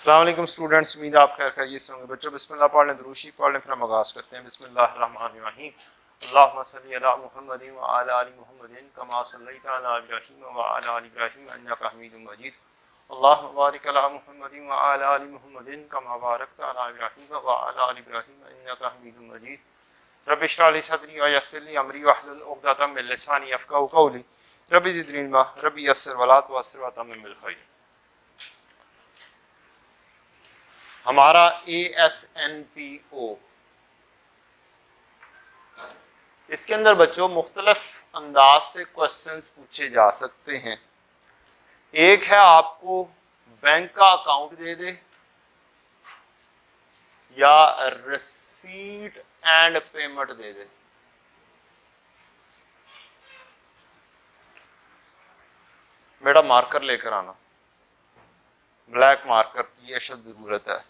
अस्सलाम वालेकुम स्टूडेंट्स, उम्मीद है आप खैरियत से होंगे। बच्चों बिस्मिल्लाह पढ़ लें, दुरूशी पढ़ लें, फिर हम आगाज़ करते हैं। बिस्मिल्लाहिर्रहमानिर्रहीम। अल्लाहुम्मा सल्ली अला मुहम्मदिन व अला आलि मुहम्मदिन कमा सल्लैता अला इब्राहीम व अला आलि इब्राहीम इन्नका हमीदुम मजीद। अल्लाहुम्मा बारिक अला मुहम्मदिन व अला आलि मुहम्मदिन कमा बारकता अला इब्राहीम व अला आलि इब्राहीम इन्नका हमीदुम मजीद। रब्बि इश्रह ली सदरी व यस्सिर ली अमरी वहलुल उक़दतम मिन लिसानी यफ़क़हू क़ौली। रब्बि ज़िदनी इल्मा, रब्बि यस्सिर वला तुअस्सिर व तम्मिम बिल खैर। हमारा ASNPO, इसके अंदर बच्चों मुख्तलिफ अंदाज से क्वेश्चंस पूछे जा सकते हैं। एक है आपको बैंक का अकाउंट दे दे या रिसीट एंड पेमेंट दे दे। बेटा मार्कर लेकर आना, ब्लैक मार्कर की अशद जरूरत है।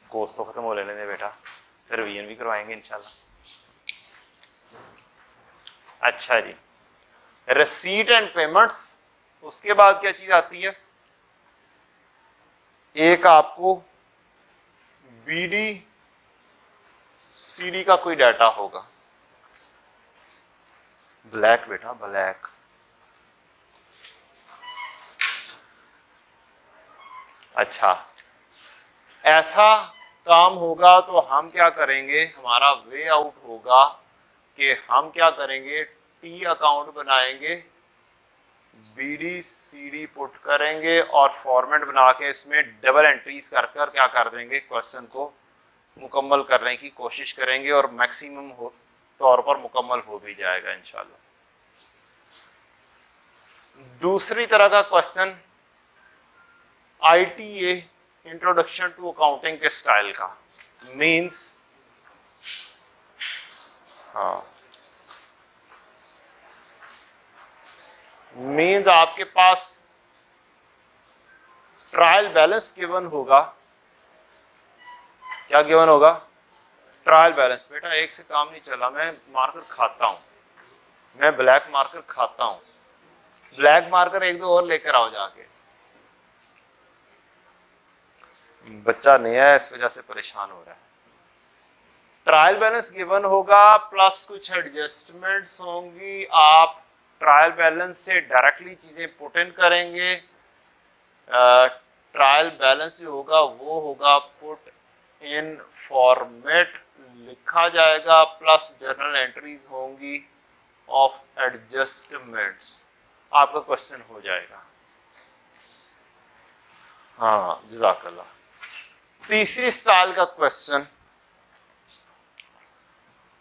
कोर्स तो खत्म हो लेने दे बेटा, फिर वीएन भी करवाएंगे इंशाल्लाह। अच्छा जी, रिसीट एंड पेमेंट्स। उसके बाद क्या चीज आती है? एक आपको बीडी सीडी का कोई डाटा होगा। ब्लैक बेटा ब्लैक। अच्छा, ऐसा काम होगा तो हम क्या करेंगे, हमारा वे आउट होगा कि हम क्या करेंगे, टी अकाउंट बनाएंगे, बीडी सीडी पुट करेंगे और फॉर्मेट बना के इसमें डबल एंट्रीज कर कर क्या कर देंगे, क्वेश्चन को मुकम्मल करने की कोशिश करेंगे और मैक्सिमम तौर पर मुकम्मल हो भी जाएगा इंशाल्लाह। दूसरी तरह का question ITA, introduction to accounting के स्टाइल का, मींस मींस आपके पास ट्रायल बैलेंस गिवन होगा। क्या गिवन होगा? Trial balance. बेटा एक से काम नहीं चला, मैं मार्कर खाता हूं, मैं ब्लैक मार्कर खाता हूं। ब्लैक मार्कर एक दो और लेकर आओ जाके। बच्चा नया है इस वजह से परेशान हो रहा है। ट्रायल बैलेंस गिवन होगा प्लस कुछ एडजस्टमेंट्स होंगी। आप ट्रायल बैलेंस से डायरेक्टली चीजें पुट इन करेंगे। ट्रायल बैलेंस जो होगा वो होगा पुट इन फॉर्मेट, लिखा जाएगा, प्लस जर्नल एंट्रीज होंगी ऑफ एडजस्टमेंट्स। आपका क्वेश्चन हो जाएगा। हाँ जज़ाकल्लाह। तीसरी स्टाइल का क्वेश्चन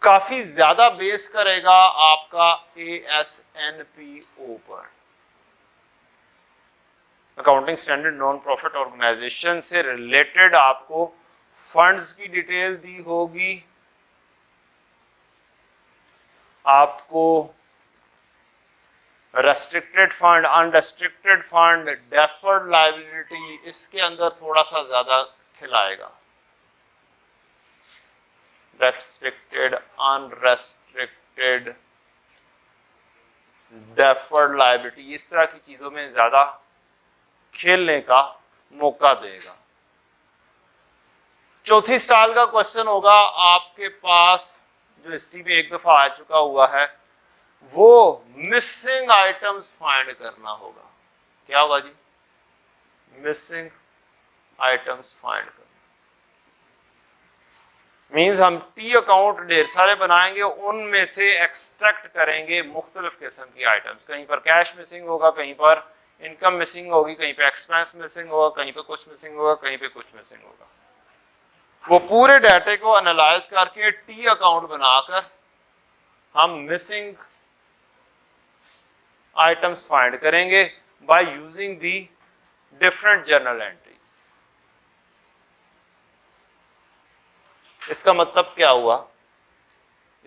काफी ज्यादा बेस करेगा आपका ASNPO पर। Accounting standard non profit organisation से रिलेटेड आपको फंड्स की डिटेल दी होगी, आपको restricted fund, unrestricted fund, deferred liability, इसके अंदर थोड़ा सा ज्यादा खिलाएगा। रेस्ट्रिक्टेड, अनरेस्ट्रिक्टेड, डेफर्ड लायबिलिटी, इस तरह की चीजों में ज्यादा खेलने का मौका देगा। चौथी स्टाइल का क्वेश्चन होगा आपके पास, जो हिस्ट्री में एक दफा आ चुका हुआ है, वो मिसिंग आइटम्स फाइंड करना होगा। क्या होगा जी? मिसिंग आइटम्स फाइंड करना। मीन्स हम टी अकाउंट ढेर सारे बनाएंगे, उनमें से एक्सट्रैक्ट करेंगे मुख्तलिफ किस्म की आइटम्स। कहीं पर कैश मिसिंग होगा, कहीं पर इनकम मिसिंग होगी, कहीं पे एक्सपेंस मिसिंग होगा, कहीं पे कुछ मिसिंग होगा, कहीं पे कुछ मिसिंग होगा। वो पूरे डाटे को एनालाइज करके टी अकाउंट बनाकर हम मिसिंग आइटम्स फाइंड करेंगे by using the different journal entries. इसका मतलब क्या हुआ?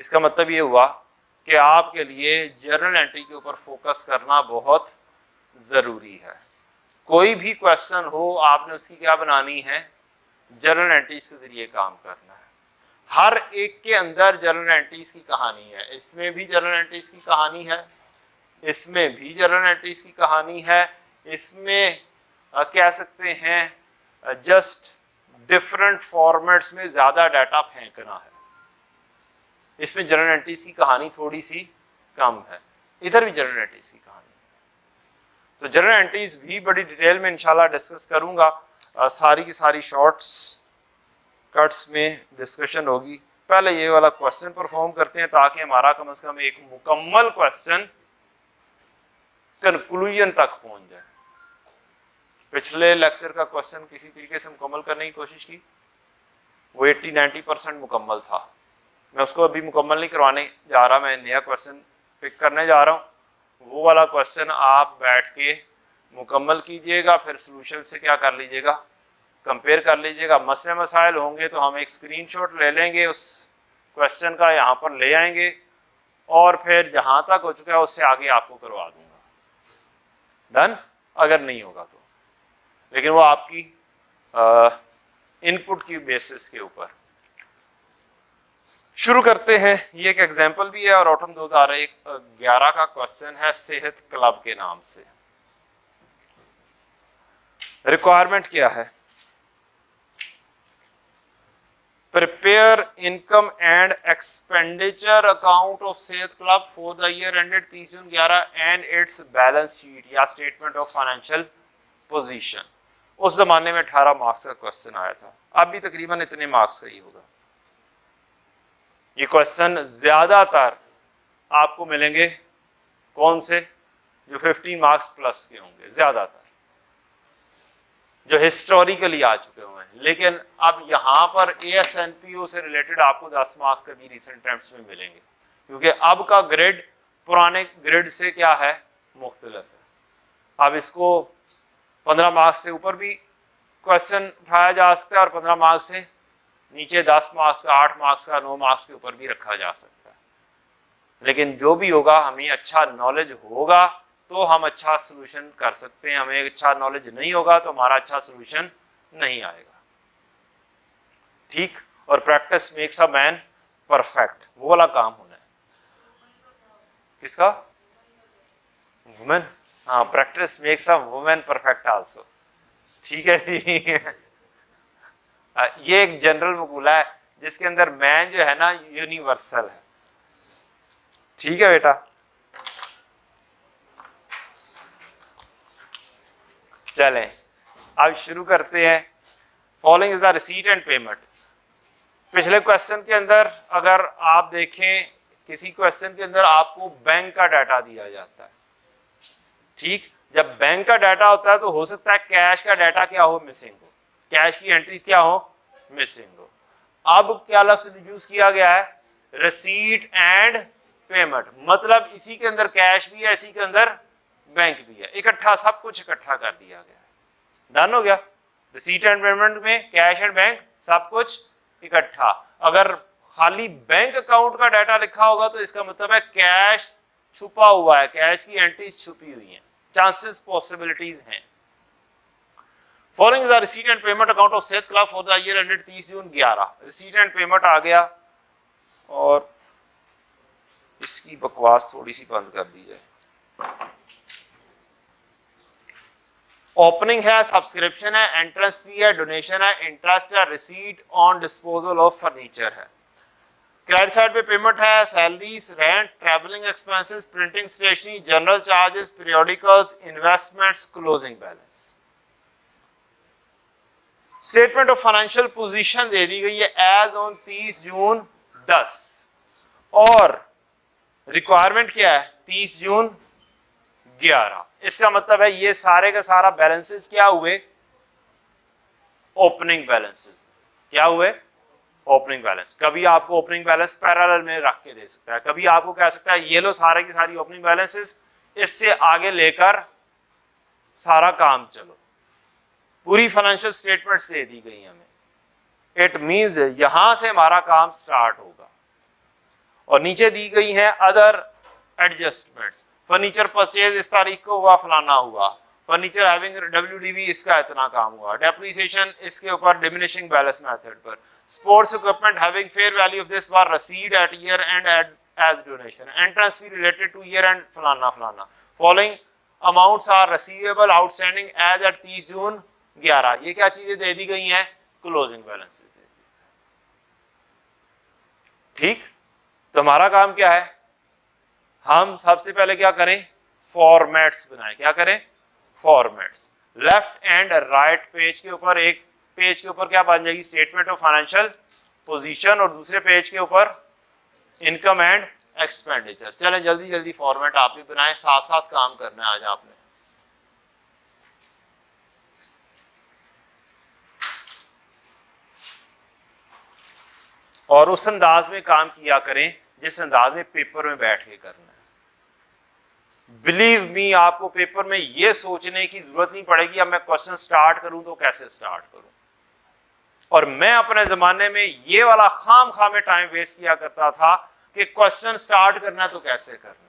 इसका मतलब ये हुआ कि आपके लिए जर्नल एंट्री के ऊपर फोकस करना बहुत जरूरी है। कोई भी क्वेश्चन हो, आपने उसकी क्या बनानी है? जर्नल एंट्रीज के जरिए काम करना है। हर एक के अंदर जर्नल एंट्रीज की कहानी है। इसमें भी जर्नल एंट्रीज की कहानी है, इसमें भी जर्नल एंट्रीज की कहानी है। इसमें कह सकते हैं जस्ट डिफरेंट फॉर्मेट्स में ज्यादा डाटा फेंकना है। इसमें जर्नल एंट्रीज की कहानी थोड़ी सी कम है, इधर भी जर्नल एंट्रीज की कहानी। तो जर्नल एंट्रीज भी बड़ी डिटेल में इंशाल्लाह डिस्कस करूंगा, सारी की सारी शॉर्ट्स कट्स में डिस्कशन होगी। पहले ये वाला क्वेश्चन परफॉर्म करते हैं ताकि हमारा कम से कम एक मुकम्मल क्वेश्चन कंक्लूजन तक पहुंच जाए। पिछले लेक्चर का क्वेश्चन किसी तरीके से मुकम्मल करने की कोशिश की, वो 80-90% मुकम्मल था। मैं उसको अभी मुकम्मल नहीं करवाने जा रहा, मैं नया क्वेश्चन पिक करने जा रहा हूँ। वो वाला क्वेश्चन आप बैठ के मुकम्मल कीजिएगा, फिर सोल्यूशन से क्या कर लीजिएगा, कंपेयर कर लीजिएगा। मसले मसाइल होंगे तो हम एक स्क्रीनशॉट ले लेंगे उस क्वेश्चन का, यहाँ पर ले आएंगे और फिर जहाँ तक हो चुका है उससे आगे आपको करवा दूंगा। डन? अगर नहीं होगा तो, लेकिन वो आपकी इनपुट की बेसिस के ऊपर। शुरू करते हैं। ये एक एग्जांपल भी है और ऑटम 2011 का क्वेश्चन है सेहत क्लब के नाम से। रिक्वायरमेंट क्या है? Prepare income and expenditure account of Sehat club for the year ended 30 June 11 and its balance sheet या स्टेटमेंट ऑफ फाइनेंशियल पोजीशन। उस जमाने में 18 मार्क्स का क्वेश्चन आया था, अब भी तकरीबन इतने मार्क्स का ही होगा। ये क्वेश्चन ज्यादातर आपको मिलेंगे कौन से, जो 15 मार्क्स प्लस के होंगे, ज्यादातर जो हिस्टोरिकली आ चुके हुए हैं। लेकिन अब यहाँ पर ASNPO से रिलेटेड आपको 10 मार्क्स का भी रिसेंट अटेम्प्ट्स में मिलेंगे, क्योंकि अब का ग्रेड पुराने ग्रेड से क्या है, मुख्तलिफ है। अब इसको 15 मार्क्स से ऊपर भी क्वेश्चन उठाया जा सकता है और 15 मार्क्स से नीचे 10 मार्क्स का, 8 मार्क्स का, 9 मार्क्स के ऊपर भी रखा जा सकता है। लेकिन जो भी होगा, हमें अच्छा नॉलेज होगा तो हम अच्छा सोल्यूशन कर सकते हैं। हमें अच्छा नॉलेज नहीं होगा तो हमारा अच्छा सोल्यूशन नहीं आएगा। ठीक? और practice makes a man perfect, वो वाला काम होना है। किसका? वुमेन। हाँ, practice makes a women perfect also. ठीक है। ये एक जनरल मकूला है जिसके अंदर मैन जो है ना यूनिवर्सल है। ठीक है बेटा? चलें अब शुरू करते हैं। Following is the receipt and payment. पिछले क्वेश्चन के अंदर अगर आप देखें, किसी क्वेश्चन के अंदर आपको बैंक का डाटा दिया जाता है। ठीक? जब बैंक का डाटा होता है तो हो सकता है कैश का डाटा क्या हो, मिसिंग हो, कैश की एंट्रीज क्या हो, मिसिंग हो। अब क्या लफ्ज यूज किया गया है, रिसीट एंड पेमेंट। मतलब इसी के अंदर कैश भी है, इसी के अंदर बैंक भी है, इकट्ठा सब कुछ इकट्ठा कर दिया गया है। डन हो गया? रिसीट एंड पेमेंट में कैश एंड बैंक सब कुछ इकट्ठा। अगर खाली बैंक अकाउंट का डाटा लिखा होगा तो इसका मतलब है कैश छुपा हुआ है, कैश की एंट्रीज छुपी हुई हैं, चांसेस पॉसिबिलिटीज हैं। Following the receipt and payment account of Sehat club for the year ended 30 June 11। Receipt and payment आ गया और इसकी बकवास थोड़ी सी बंद कर दी जाए। ओपनिंग है, सब्सक्रिप्शन है, एंट्रेंस फी है, डोनेशन है, इंटरेस्ट है, receipt on disposal of furniture है। क्रेडिट साइड पे पेमेंट है, salaries, rent, travelling expenses, printing stationery, general charges, periodicals, investments, closing balance. Statement of financial position दे दी गई है एज ऑन 30 जून 10 और रिक्वायरमेंट क्या है, 30 जून 11। इसका मतलब है ये सारे का सारा बैलेंसेस क्या हुए, ओपनिंग बैलेंसेस। क्या हुए, ओपनिंग बैलेंस। कभी आपको ओपनिंग बैलेंस पैरेलल में रख के दे सकता है, कभी आपको कह सकता है ये लो सारे की सारी ओपनिंग बैलेंसेस, इससे आगे लेकर सारा काम चलो। पूरी फाइनेंशियल स्टेटमेंट्स दे दी गई हमें। इट मींस यहां से हमारा काम स्टार्ट होगा। और नीचे दी गई है अदर एडजस्टमेंट्स। फर्नीचर परचेज इस तारीख को हुआ, फलाना हुआ। फर्नीचर हैविंग WDV इसका इतना काम हुआ। डेप्रिसिएशन इसके ऊपर डिमिनिशिंग बैलेंस मेथड पर। Sports equipment having fair value of this were received at year end as donation. Entrance fee related to year end फलाना फलाना. Following amounts are receivable outstanding as at 30 June 11. ये क्या चीजें दे दी गई हैं? Closing balances. ठीक, तो हमारा काम क्या है? हम सबसे पहले क्या करें? फॉर्मेट्स बनाएं. क्या करें? Formats. Left and right page के ऊपर, एक पेज के ऊपर क्या बन जाएगी? स्टेटमेंट ऑफ फाइनेंशियल पोजीशन, और दूसरे पेज के ऊपर इनकम एंड एक्सपेंडिचर. चलें जल्दी जल्दी फॉर्मेट आप भी बनाएं, साथ साथ काम करना है आज आपने. और उस अंदाज में काम किया करें जिस अंदाज में पेपर में बैठ के करना है. बिलीव मी, आपको पेपर में यह सोचने की जरूरत नहीं पड़ेगी अब मैं क्वेश्चन स्टार्ट करूं तो कैसे स्टार्ट करूं. और मैं अपने जमाने में ये वाला खाम खा में टाइम वेस्ट किया करता था कि क्वेश्चन स्टार्ट करना तो कैसे करना.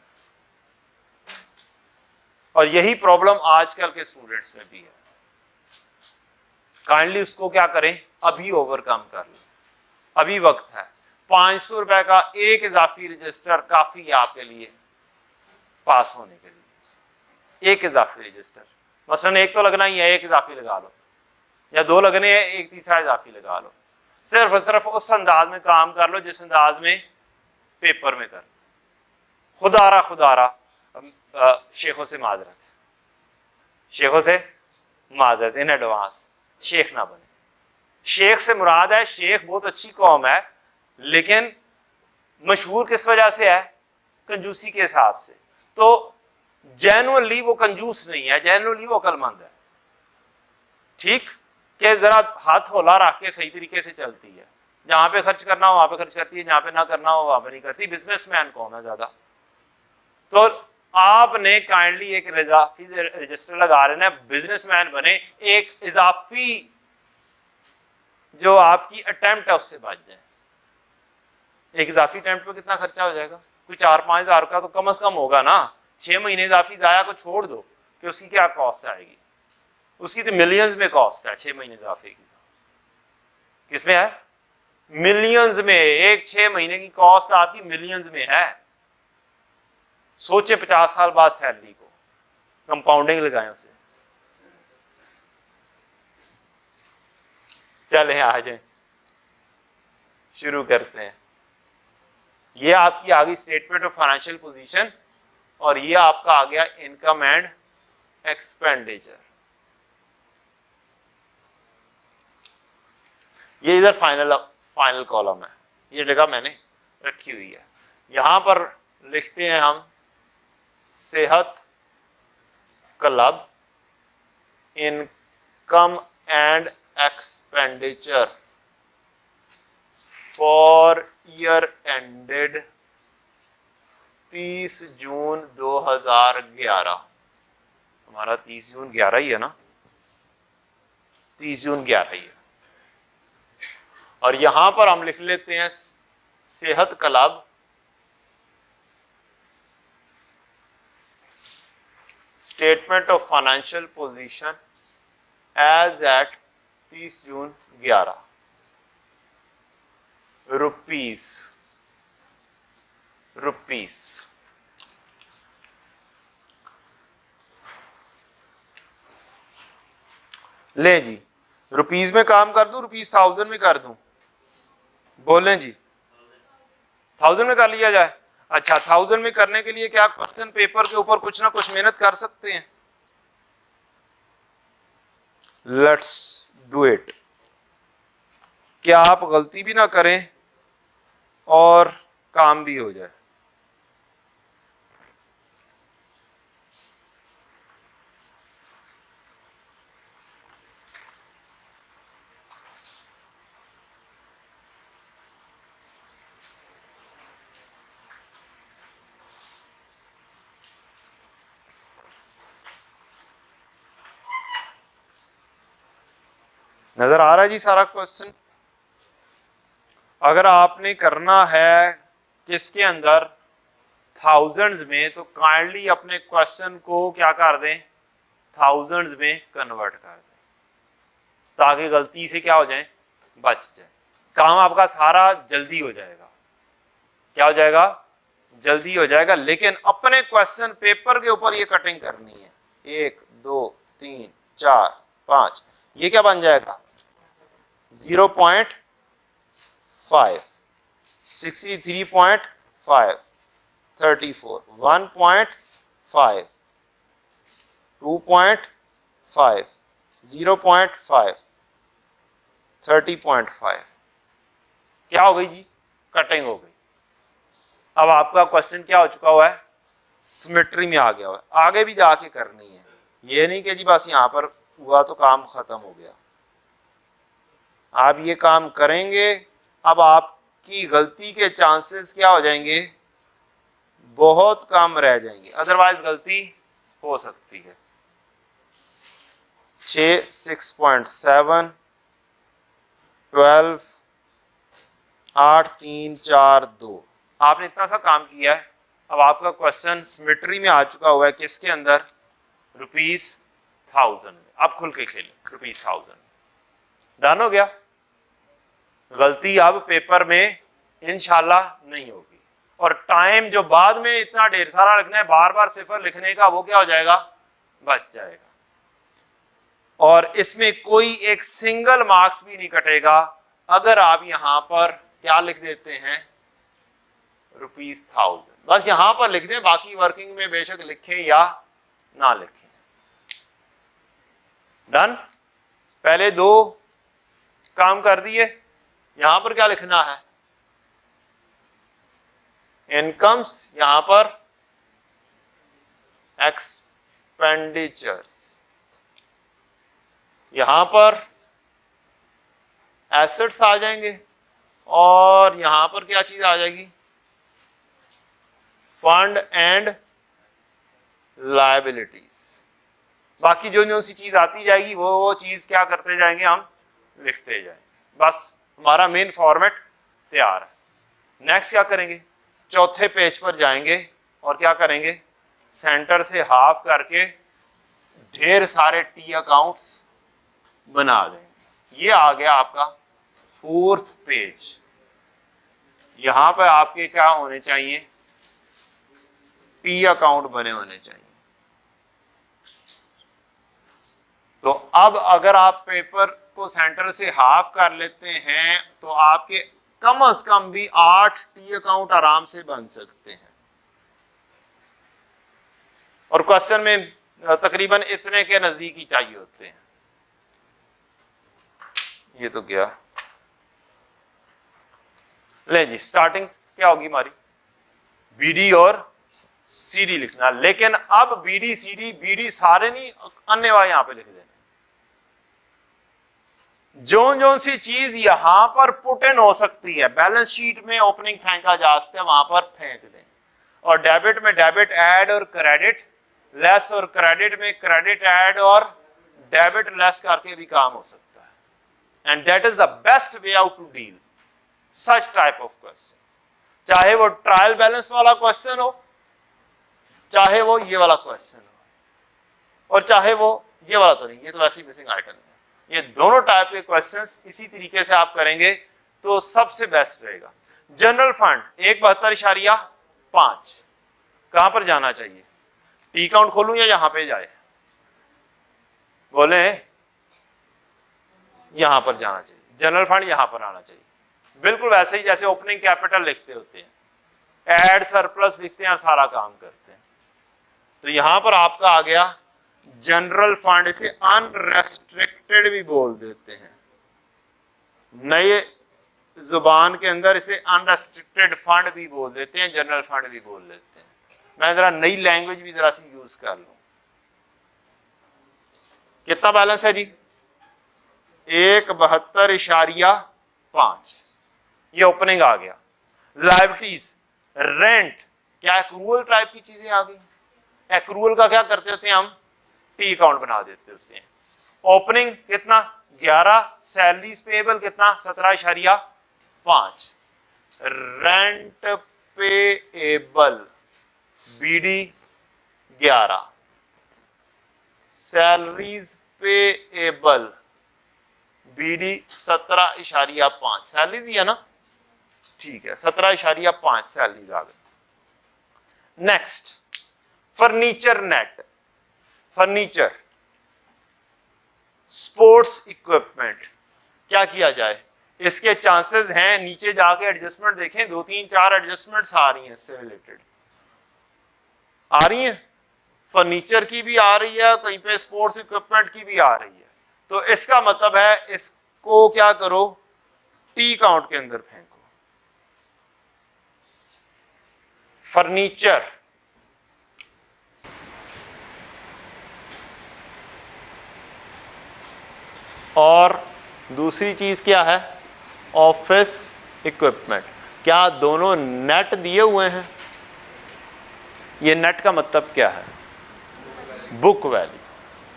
और यही प्रॉब्लम आजकल के स्टूडेंट्स में भी है. काइंडली उसको क्या करें? अभी ओवरकम कर लें. अभी वक्त है. 500 रुपए का एक इजाफी रजिस्टर काफी है आपके लिए पास होने के लिए. एक इजाफी रजिस्टर, मसलन एक तो लगना ही है, एक इजाफी लगा लो, या दो लगने हैं, एक तीसरा इजाफी लगा लो. सिर्फ और सिर्फ उस अंदाज में काम कर लो जिस अंदाज में पेपर में कर. खुदारा शेखों से माजरत, शेखों से माजरत इन एडवांस. शेख ना बने. शेख से मुराद है, शेख बहुत अच्छी कौम है, लेकिन मशहूर किस वजह से है? कंजूसी के हिसाब से. तो जेन्युइनली वो कंजूस नहीं है, जेन्युइनली वो अक्लमंद है. ठीक, कि जरा हाथ होला रख के सही तरीके से चलती है. जहां पे खर्च करना हो वहां पे खर्च करती है, जहां पे ना करना हो वहां पे नहीं करती. बिजनेसमैन कौन है ज्यादा? तो आपने काइंडली एक इजाफी रजिस्टर लगा लेना है. बिजनेसमैन बने, एक इजाफी जो आपकी अटेम्प्ट है उससे बच जाए. एक इजाफी अटेम्प्ट पे कितना खर्चा हो जाएगा? कोई 4-5 हजार का तो कम से कम होगा ना. 6 महीने इजाफी जाया को छोड़ दो कि उसकी क्या कॉस्ट आएगी. उसकी तो मिलियंस में कॉस्ट है 6 महीने इजाफे की. किसमें है? मिलियंस में. एक 6 महीने की कॉस्ट आपकी मिलियंस में है. सोचे 50 साल बाद सैलरी को कंपाउंडिंग लगाएं उसे. चले आ जाए, शुरू करते हैं. ये आपकी आ गई स्टेटमेंट ऑफ फाइनेंशियल पोजीशन, और ये आपका आ गया इनकम एंड एक्सपेंडिचर. ये इधर फाइनल कॉलम है, ये जगह मैंने रखी हुई है. यहां पर लिखते हैं हम सेहत club income and expenditure for year ended 30 जून 2011. हमारा 30 जून 11 ही है ना? 30 जून 11 ही है. और यहां पर हम लिख लेते हैं Sehat club statement of financial position as at 30 June 11. Rupees ले जी. रुपीस में काम कर दूं, रुपीस 1000 में कर दूं? बोलें जी. 1000 में कर लिया जाए. अच्छा, 1000 में करने के लिए क्या क्वेश्चन पेपर के ऊपर कुछ ना कुछ मेहनत कर सकते हैं? Let's do it. क्या आप गलती भी ना करें और काम भी हो जाए. नजर आ रहा है जी सारा क्वेश्चन? अगर आपने करना है किसके अंदर, थाउजेंड्स में, तो काइंडली अपने क्वेश्चन को क्या कर दें? थाउजेंड्स में कन्वर्ट कर दें, ताकि गलती से क्या हो जाए? बच जाए. काम आपका सारा जल्दी हो जाएगा. क्या हो जाएगा? जल्दी हो जाएगा, लेकिन अपने क्वेश्चन पेपर के ऊपर ये कटिंग करनी है। 1 2 3 4 5, ये क्या बन जाएगा 0.5, 63.5, 34, 1.5, 2.5, 0.5, 30.5। क्या हो गई जी, कटिंग हो गई। अब आपका क्वेश्चन क्या हो चुका हुआ है, सिमेट्री में आ गया हुआ है। आगे भी जाके करनी है, ये नहीं कि जी बस यहां पर हुआ तो काम खत्म हो गया। आप ये काम करेंगे, अब आपकी गलती के चांसेस क्या हो जाएंगे, बहुत कम रह जाएंगे, अदरवाइज गलती हो सकती है। 6, 6.7, 12, 8, 3, 4, 2। आपने इतना सा काम किया है। अब आपका क्वेश्चन सिमेट्री में आ चुका हुआ है, किसके अंदर, ₹1000 में। अब खुल के खेलें, ₹1000 डन हो गया। गलती अब पेपर में इंशाल्लाह नहीं होगी, और टाइम जो बाद में इतना ढेर सारा लिखना है, बार बार सिफर लिखने का, वो क्या हो जाएगा, बच जाएगा। और इसमें कोई एक सिंगल मार्क्स भी नहीं कटेगा अगर आप यहां पर क्या लिख देते हैं, ₹1000। बस यहां पर लिख दें, बाकी वर्किंग में बेशक लिखें या ना लिखें। डन। पहले 2 काम कर दिए। यहां पर क्या लिखना है, इनकम्स, यहां पर एक्सपेंडिचर्स, यहां पर एसेट्स आ जाएंगे, और यहां पर क्या चीज आ जाएगी, फंड एंड लायबिलिटीज। बाकी जो जो सी चीज आती जाएगी वो चीज क्या करते जाएंगे, हम लिखते जाएंगे। बस हमारा मेन फॉर्मेट तैयार है। नेक्स्ट क्या करेंगे, चौथे पेज पर जाएंगे और क्या करेंगे, सेंटर से हाफ करके ढेर सारे टी अकाउंट्स बना देंगे। ये आ गया आपका 4th पेज। यहां पर आपके क्या होने चाहिए, टी अकाउंट बने होने चाहिए। तो अब अगर आप पेपर को सेंटर से हाफ कर लेते हैं तो आपके कम से कम भी 8 टी अकाउंट आराम से बन सकते हैं। और क्वेश्चन में तकरीबन इतने के नजदीक ही चाहिए होते हैं। ये तो क्या, ले जी, स्टार्टिंग क्या होगी हमारी, बीडी और सीडी लिखना। लेकिन अब बीडी सीडी, बीडी सारे नहीं, अन्य वाले यहां पे लिख देना। जो सी चीज यहां पर पुट इन हो सकती है, बैलेंस शीट में ओपनिंग फेंका जा सकता है, वहां पर फेंक दें। और डेबिट में डेबिट ऐड और क्रेडिट लेस, और क्रेडिट में क्रेडिट ऐड और डेबिट लेस करके भी काम हो सकता है। And that is the best way out to deal such type of question. चाहे वो ट्रायल बैलेंस वाला क्वेश्चन हो, चाहे वो ये वाला क्वेश्चन हो, और चाहे वो ये वाला, तो नहीं, ये तो वैसे ही मिसिंग आइटम है। ये दोनों टाइप के क्वेश्चंस इसी तरीके से आप करेंगे तो सबसे बेस्ट रहेगा। जनरल फंड 172.5 कहां पर जाना चाहिए, टी काउंट खोलूं या यहां पे जाए, बोले यहां पर जाना चाहिए। जनरल फंड यहां पर आना चाहिए, बिल्कुल वैसे ही जैसे ओपनिंग कैपिटल लिखते होते हैं, एड सरप्लस लिखते हैं और सारा काम करते हैं। तो यहां पर आपका आ गया जनरल फंड। इसे अनरेस्ट्रिक्टेड भी बोल देते हैं, नए जुबान के अंदर इसे अनरेस्ट्रिक्टेड फंड भी बोल देते हैं, जनरल फंड भी बोल देते हैं। मैं जरा नई लैंग्वेज भी जरा सी यूज कर लूं। कितना बैलेंस है जी, 172.5, ये ओपनिंग आ गया। लायबिलिटीज, रेंट, क्या एक्रूअल टाइप की चीजें आ गई। एक्रूअल का क्या करते होते हैं हम, टी अकाउंट बना देते होते हैं। ओपनिंग कितना 11, सैलरीज पेएबल कितना 17.5, rent payable BD 11, salaries payable BD 17.5, salaries ही है ना, ठीक है, 17.5 सैलरीज आ गई। Next furniture net, furniture, sports equipment, क्या किया जाए? इसके चांसेस हैं, नीचे जाके एडजस्टमेंट देखें, 2-3-4 एडजस्टमेंट्स आ रही हैं इससे रिलेटेड, आ रही हैं, फर्नीचर की भी आ रही है, कहीं पे स्पोर्ट्स इक्विपमेंट की भी आ रही है। तो इसका मतलब है इसको क्या करो, टी काउंट के अंदर फेंको। फर्नीचर, और दूसरी चीज क्या है, ऑफिस इक्विपमेंट। क्या दोनों नेट दिए हुए हैं? ये नेट का मतलब क्या है? Book value.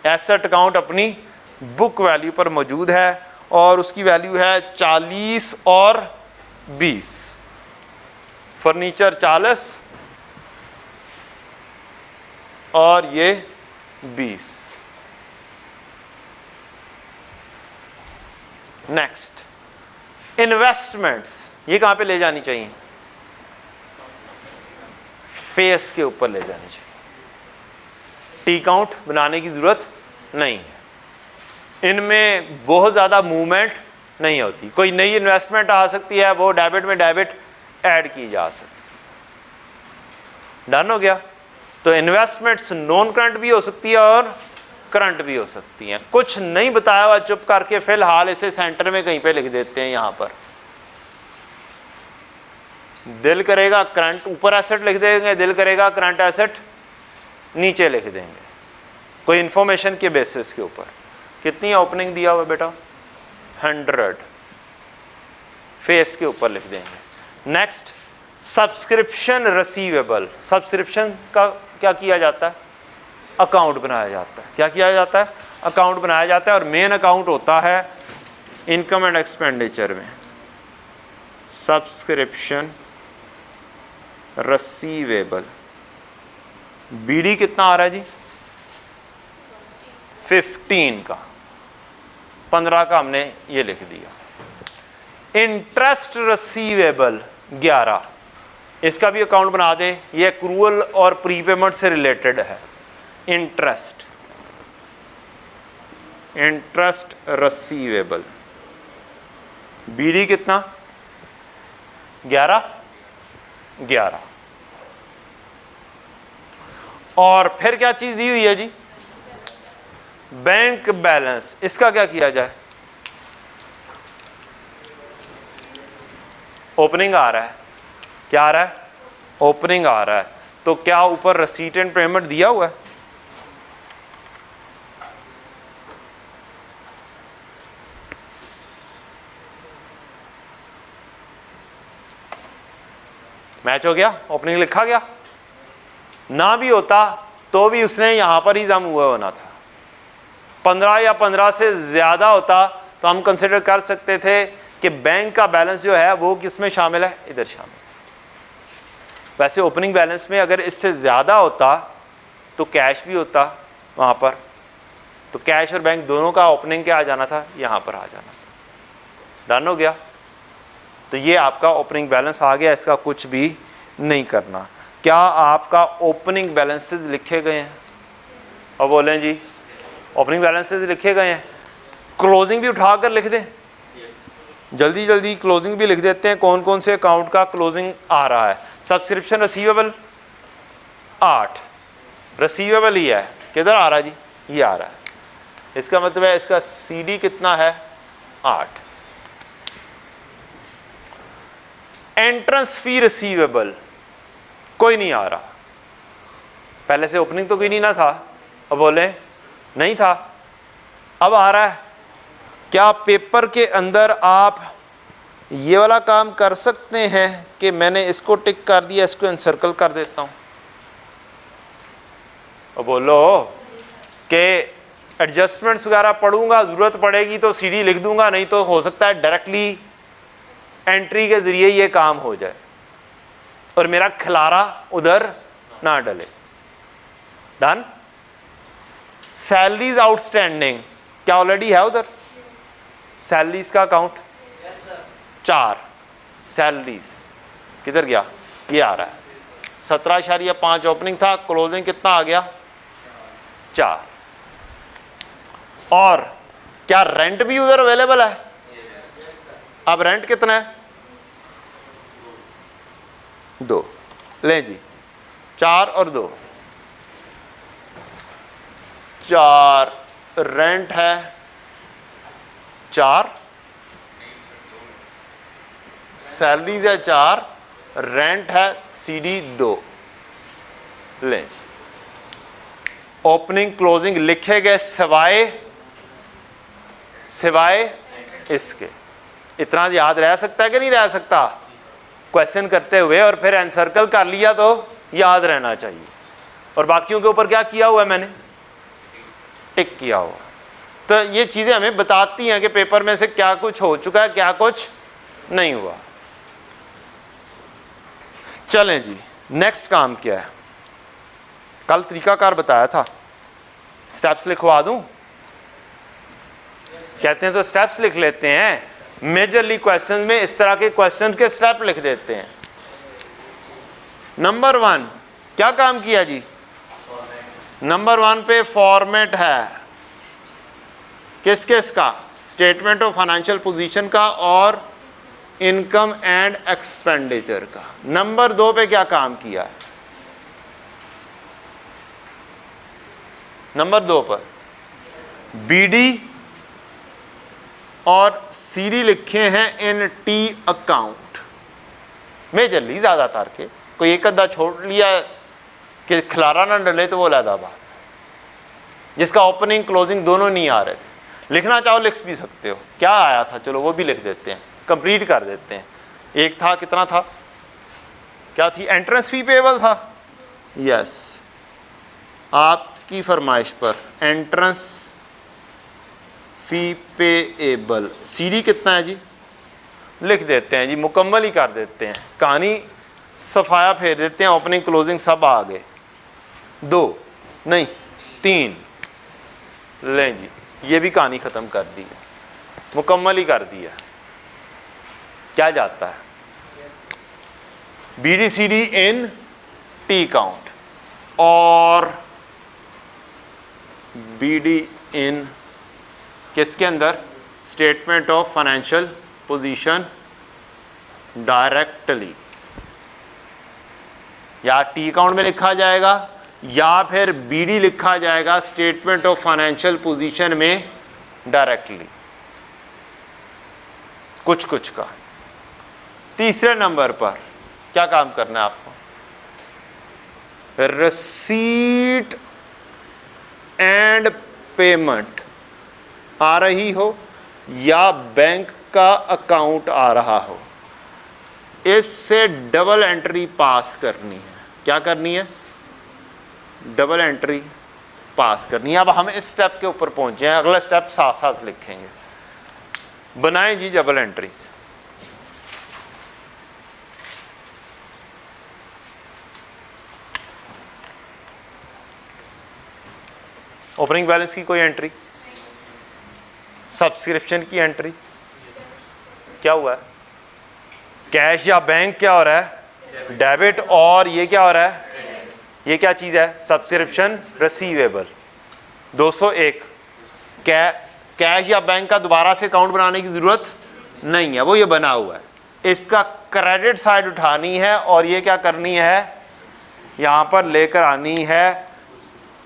एसेट अकाउंट अपनी बुक वैल्यू पर मौजूद है और उसकी वैल्यू है 40 और 20। फर्नीचर 40 और ये 20। नेक्स्ट इन्वेस्टमेंट्स, ये कहां पे ले जानी चाहिए? फेस के ऊपर ले जानी चाहिए, टी काउंट बनाने की जरूरत नहीं है। इनमें बहुत ज्यादा मूवमेंट नहीं होती, कोई नई इन्वेस्टमेंट आ सकती है, वो डेबिट में डेबिट ऐड की जा सकती। डन हो गया? तो इन्वेस्टमेंट्स नॉन करंट भी हो सकती है और करंट भी हो सकती हैं। कुछ नहीं बताया हुआ चुप करके फिलहाल इसे सेंटर में कहीं पे लिख देते हैं। यहां पर दिल करेगा करंट ऊपर एसेट लिख देंगे, दिल करेगा करंट एसेट नीचे लिख देंगे, कोई इंफॉर्मेशन के बेसिस के ऊपर। कितनी ओपनिंग दिया हुआ बेटा? 100, फेस के ऊपर लिख देंगे। नेक्स्ट सब्सक्रिप्शन रिसीवेबल, सब्सक्रिप्शन का क्या किया जाता है? अकाउंट बनाया जाता है। क्या किया जाता है? अकाउंट बनाया जाता है, और मेन अकाउंट होता है इनकम एंड एक्सपेंडिचर में। सब्सक्रिप्शन रिसीवेबल, बीडी कितना आ रहा है जी? 15 का, 15 का हमने ये लिख दिया। इंटरेस्ट रिसीवेबल 11, इसका भी अकाउंट बना दें, ये एक्रूअल और प्रीपेमेंट से रिलेटेड है। इंटरेस्ट, इंटरेस्ट रिसीवेबल, बीडी कितना? 11। और फिर क्या चीज दी हुई है जी? बैंक बैलेंस, इसका क्या किया जाए? ओपनिंग आ रहा है, क्या आ रहा है? ओपनिंग आ रहा है, तो क्या ऊपर रसीट एंड पेमेंट दिया हुआ है? मैच हो गया? ओपनिंग लिखा गया? ना भी होता तो भी उसने यहां पर ही जम हुआ होना था। 15 या 15 से ज्यादा होता तो हम कंसिडर कर सकते थे कि बैंक का बैलेंस जो है वो किस में शामिल है? इधर शामिल। वैसे ओपनिंग बैलेंस में अगर इससे ज्यादा होता तो कैश भी होता वहां पर, तो कैश और बैंक दोनों का ओपनिंग क्या आ जाना था? यहां पर आ जाना था। डन हो गया? तो ये आपका ओपनिंग बैलेंस आ गया, इसका कुछ भी नहीं करना। क्या आपका ओपनिंग बैलेंसेस लिखे गए हैं? और बोलें जी ओपनिंग बैलेंसेस लिखे गए हैं। क्लोजिंग भी उठाकर लिख दें, जल्दी जल्दी क्लोजिंग भी लिख देते हैं, कौन कौन से अकाउंट का क्लोजिंग आ रहा है। सब्सक्रिप्शन रिसीवेबल 8, रिसीवेबल ही है, किधर आ रहा है जी? ये आ रहा है। इसका मतलब है इसका सीडी कितना है? 8। एंट्रेंस फी रिसीवेबल कोई नहीं आ रहा, पहले से ओपनिंग तो कोई नहीं ना था, अब बोले नहीं था, अब आ रहा है। क्या पेपर के अंदर आप ये वाला काम कर सकते हैं कि मैंने इसको टिक कर दिया, इसको एनसर्कल कर देता हूं? अब बोलो कि एडजस्टमेंट्स वगैरह पढ़ूंगा, जरूरत पड़ेगी तो सीडी लिख दूंगा, नहीं तो हो सकता है डायरेक्टली एंट्री के जरिए ये काम हो जाए और मेरा खिलारा उधर ना डले। डन? सैलरीज आउटस्टैंडिंग क्या ऑलरेडी है उधर? सैलरीज का अकाउंट 4, सैलरीज किधर गया? ये आ रहा है। 17.5 ओपनिंग था, क्लोजिंग कितना आ गया 4। और क्या रेंट भी उधर अवेलेबल है? अब रेंट कितना है 2, ले जी 4 और 2, 4 रेंट है 4, सैलरीज है 4, रेंट है CD 2। ले जी ओपनिंग क्लोजिंग लिखे गए सिवाय इसके। इतना याद रह सकता है कि नहीं रह सकता? क्वेश्चन करते हुए और फिर एनसर्कल कर लिया तो याद रहना चाहिए। और बाकियों के ऊपर क्या किया हुआ है मैंने? टिक किया हुआ। तो ये चीजें हमें बताती हैं कि पेपर में से क्या कुछ हो चुका है, क्या कुछ नहीं हुआ। चलें जी, नेक्स्ट काम क्या है? कल तरीकाकार बताया था, स्टेप्स लिखवा दूं? कहते हैं तो स्टेप्स लिख लेते हैं। मेजरली क्वेश्चंस में इस तरह के क्वेश्चंस के स्टेप लिख देते हैं। नंबर 1 क्या काम किया जी? नंबर 1 पे फॉर्मेट है किस किस का? स्टेटमेंट ऑफ फाइनेंशियल पोजीशन का और इनकम एंड एक्सपेंडिचर का। नंबर 2 पे क्या काम किया है? नंबर 2 पर BD और CD लिखे हैं इन T अकाउंट। मेजरली ज्यादातर के, कोई एक अद्धा छोड़ लिया कि खिलारा ना डले तो वो अलग बात, जिसका ओपनिंग क्लोजिंग दोनों नहीं आ रहे थे। लिखना चाहो लिख भी सकते हो। क्या आया था चलो वो भी लिख देते हैं, कंप्लीट कर देते हैं। एक था, कितना था, क्या थी? एंट्रेंस फी पेएबल था। यस, आपकी फरमाइश पर एंट्रेंस फी पेएबल। CD कितना है जी? लिख देते हैं जी, मुकम्मल ही कर देते हैं, कहानी सफाया फेर देते हैं। ओपनिंग क्लोजिंग सब आ गए। 2 नहीं 3, लें जी ये भी कहानी खत्म कर दी, मुकम्मल ही कर दिया। क्या जाता है? BD CD इन T अकाउंट और BD इन किसके अंदर? Statement of financial position directly, या T अकाउंट में लिखा जाएगा या फिर BD लिखा जाएगा स्टेटमेंट ऑफ फाइनेंशियल पोजीशन में डायरेक्टली, कुछ कुछ का। तीसरे नंबर पर क्या काम करना है आपको? रिसीट एंड पेमेंट आ रही हो या बैंक का अकाउंट आ रहा हो, इससे डबल एंट्री पास करनी है। क्या करनी है? डबल एंट्री पास करनी है। अब हम इस स्टेप के ऊपर पहुंचे हैं, अगला स्टेप साथ साथ लिखेंगे। बनाएं जी डबल एंट्रीज। ओपनिंग बैलेंस की कोई एंट्री, सब्सक्रिप्शन की एंट्री, क्या हुआ है? कैश या बैंक क्या हो रहा है? डेबिट। और ये क्या हो रहा है? ये क्या चीज है? Subscription receivable. 201 कैश या बैंक का दोबारा से अकाउंट बनाने की जरूरत नहीं है, वो ये बना हुआ है। इसका क्रेडिट साइड उठानी है और ये क्या करनी है? यहां पर लेकर आनी है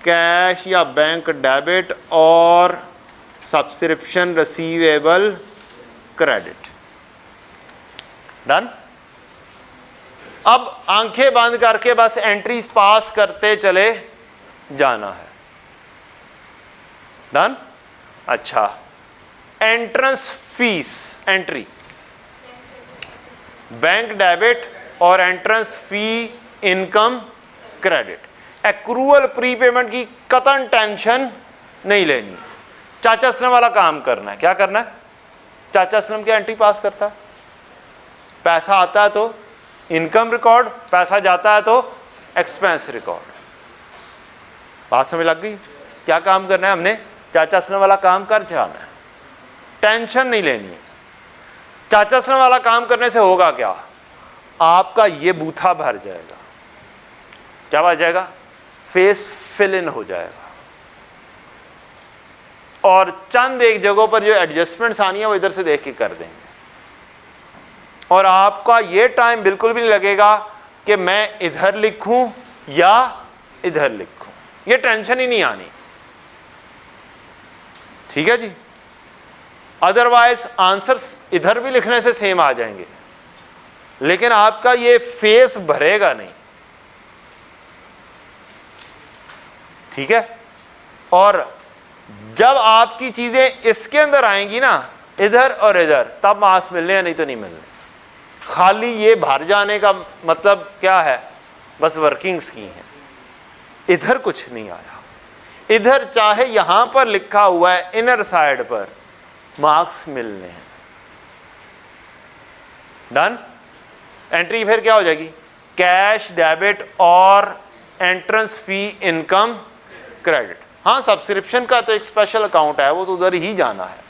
कैश या बैंक डेबिट और सब्सक्रिप्शन रिसीवेबल क्रेडिट। डन। अब आंखें बंद करके बस एंट्रीज पास करते चले जाना है। डन। अच्छा, entrance fees entry, bank debit और entrance fee income credit. Accrual prepayment की कतन टेंशन नहीं लेनी। चाचा असलम वाला काम करना है। क्या करना है? चाचा असलम की एंट्री पास करता है, पैसा आता है तो इनकम रिकॉर्ड, पैसा जाता है तो एक्सपेंस रिकॉर्ड। बात समझ लग गई? क्या काम करना है हमने? चाचा असलम वाला काम कर जाना है, टेंशन नहीं लेनी है। चाचा असलम वाला काम करने से होगा क्या? आपका ये बूथा भर जाएगा। क्या आ जाएगा, फेस फिल इन हो जाएगा। और चंद एक जगहों पर जो एडजस्टमेंट्स आनी है वो इधर से देख के कर देंगे, और आपका ये टाइम बिल्कुल भी नहीं लगेगा कि मैं इधर लिखूं या इधर लिखूं, ये टेंशन ही नहीं आनी। ठीक है जी। अदरवाइज आंसर्स इधर भी लिखने से सेम आ जाएंगे, लेकिन आपका ये फेस भरेगा नहीं। ठीक है। और जब आपकी चीजें इसके अंदर आएंगी ना, इधर और इधर, तब मार्क्स मिलने हैं, नहीं तो नहीं मिलने। खाली ये भर जाने का मतलब क्या है, बस वर्किंग्स की हैं, इधर कुछ नहीं आया। इधर चाहे यहां पर लिखा हुआ है इनर साइड पर, मार्क्स मिलने हैं। डन। एंट्री फिर क्या हो जाएगी, कैश डेबिट और एंट्रेंस फी इनकम क्रेडिट। हाँ, सब्सक्रिप्शन का तो एक स्पेशल अकाउंट है, वो तो उधर ही जाना है।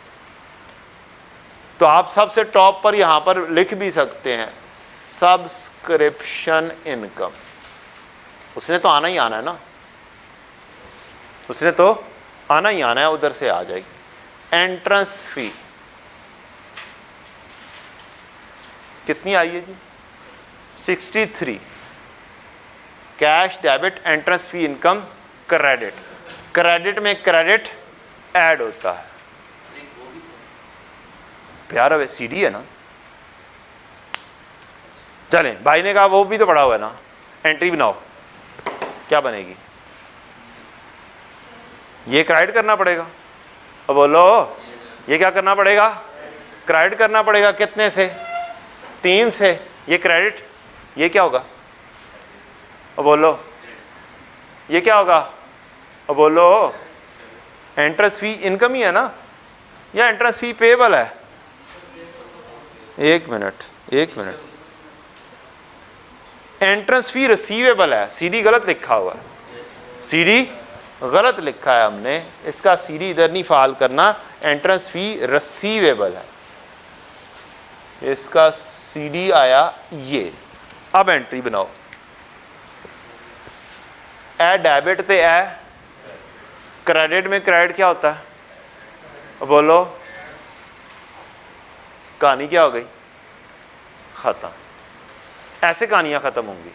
तो आप सबसे टॉप पर यहां पर लिख भी सकते हैं सब्सक्रिप्शन इनकम। उसने तो आना ही आना है ना, उसने तो आना ही आना है, उधर से आ जाएगी। एंट्रेंस फी कितनी आई है जी, 63। Cash debit entrance fee income credit. Credit में क्रेडिट ऐड होता है प्यार, अब सीडी है ना। चलें, भाई ने कहा वो भी तो पड़ा हुआ है ना, एंट्री बनाओ। क्या बनेगी, ये क्रेडिट करना पड़ेगा। अब बोलो, ये क्या करना पड़ेगा, क्रेडिट करना पड़ेगा। कितने से, 3 से। ये क्रेडिट, ये क्या होगा, अब बोलो, ये क्या होगा, अब बोलो। एंट्रेंस फी इनकम ही है ना, या एंट्रेंस फी पेएबल है। एक मिनट, एंट्रेंस फी रिसीवेबल है। सीडी गलत लिखा हुआ है, सीडी गलत लिखा है हमने, इसका सीडी इधर नहीं फाल करना। एंट्रेंस फी रिसीवेबल है, इसका सीडी आया ये। अब एंट्री बनाओ, ए डेबिट ते ए क्रेडिट में क्रेडिट क्या होता है, बोलो। कहानी क्या हो गई, खत्म। ऐसे कहानियां खत्म होंगी।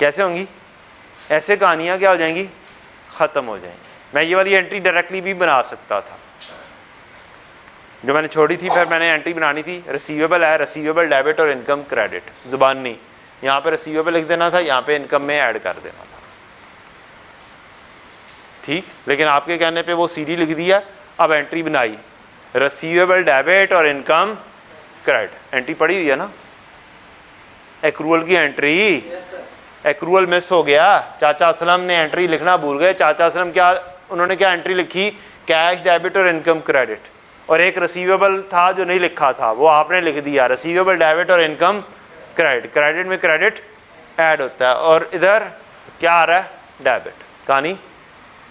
कैसे होंगी, ऐसे कहानियां क्या हो जाएंगी, खत्म हो जाएंगी। मैं ये वाली एंट्री डायरेक्टली भी बना सकता था, जो मैंने छोड़ी थी। फिर मैंने एंट्री बनानी थी, रिसीवेबल है, रिसीवेबल डेबिट और इनकम क्रेडिट। जुबान नहीं, यहाँ पे रिसीवेबल लिख देना था, यहाँ पे इनकम में ऐड कर देना था। ठीक, लेकिन आपके कहने पे वो सीडी लिख दिया। अब एंट्री बनाई, रिसीवेबल डेबिट और इनकम क्रेडिट। एंट्री पड़ी हुई है ना, एक्रूअल की एंट्री। एक्रूअल मिस हो गया, चाचा असलम ने एंट्री लिखना भूल गए। चाचा असलम क्या, उन्होंने क्या एंट्री लिखी, कैश डेबिट और इनकम क्रेडिट। और एक रिसीवेबल था जो नहीं लिखा था, वो आपने लिख दिया, रिसीवेबल डेबिट और इनकम क्रेडिट। क्रेडिट में क्रेडिट ऐड होता है, और इधर क्या आ रहा है, डेबिट। कहानी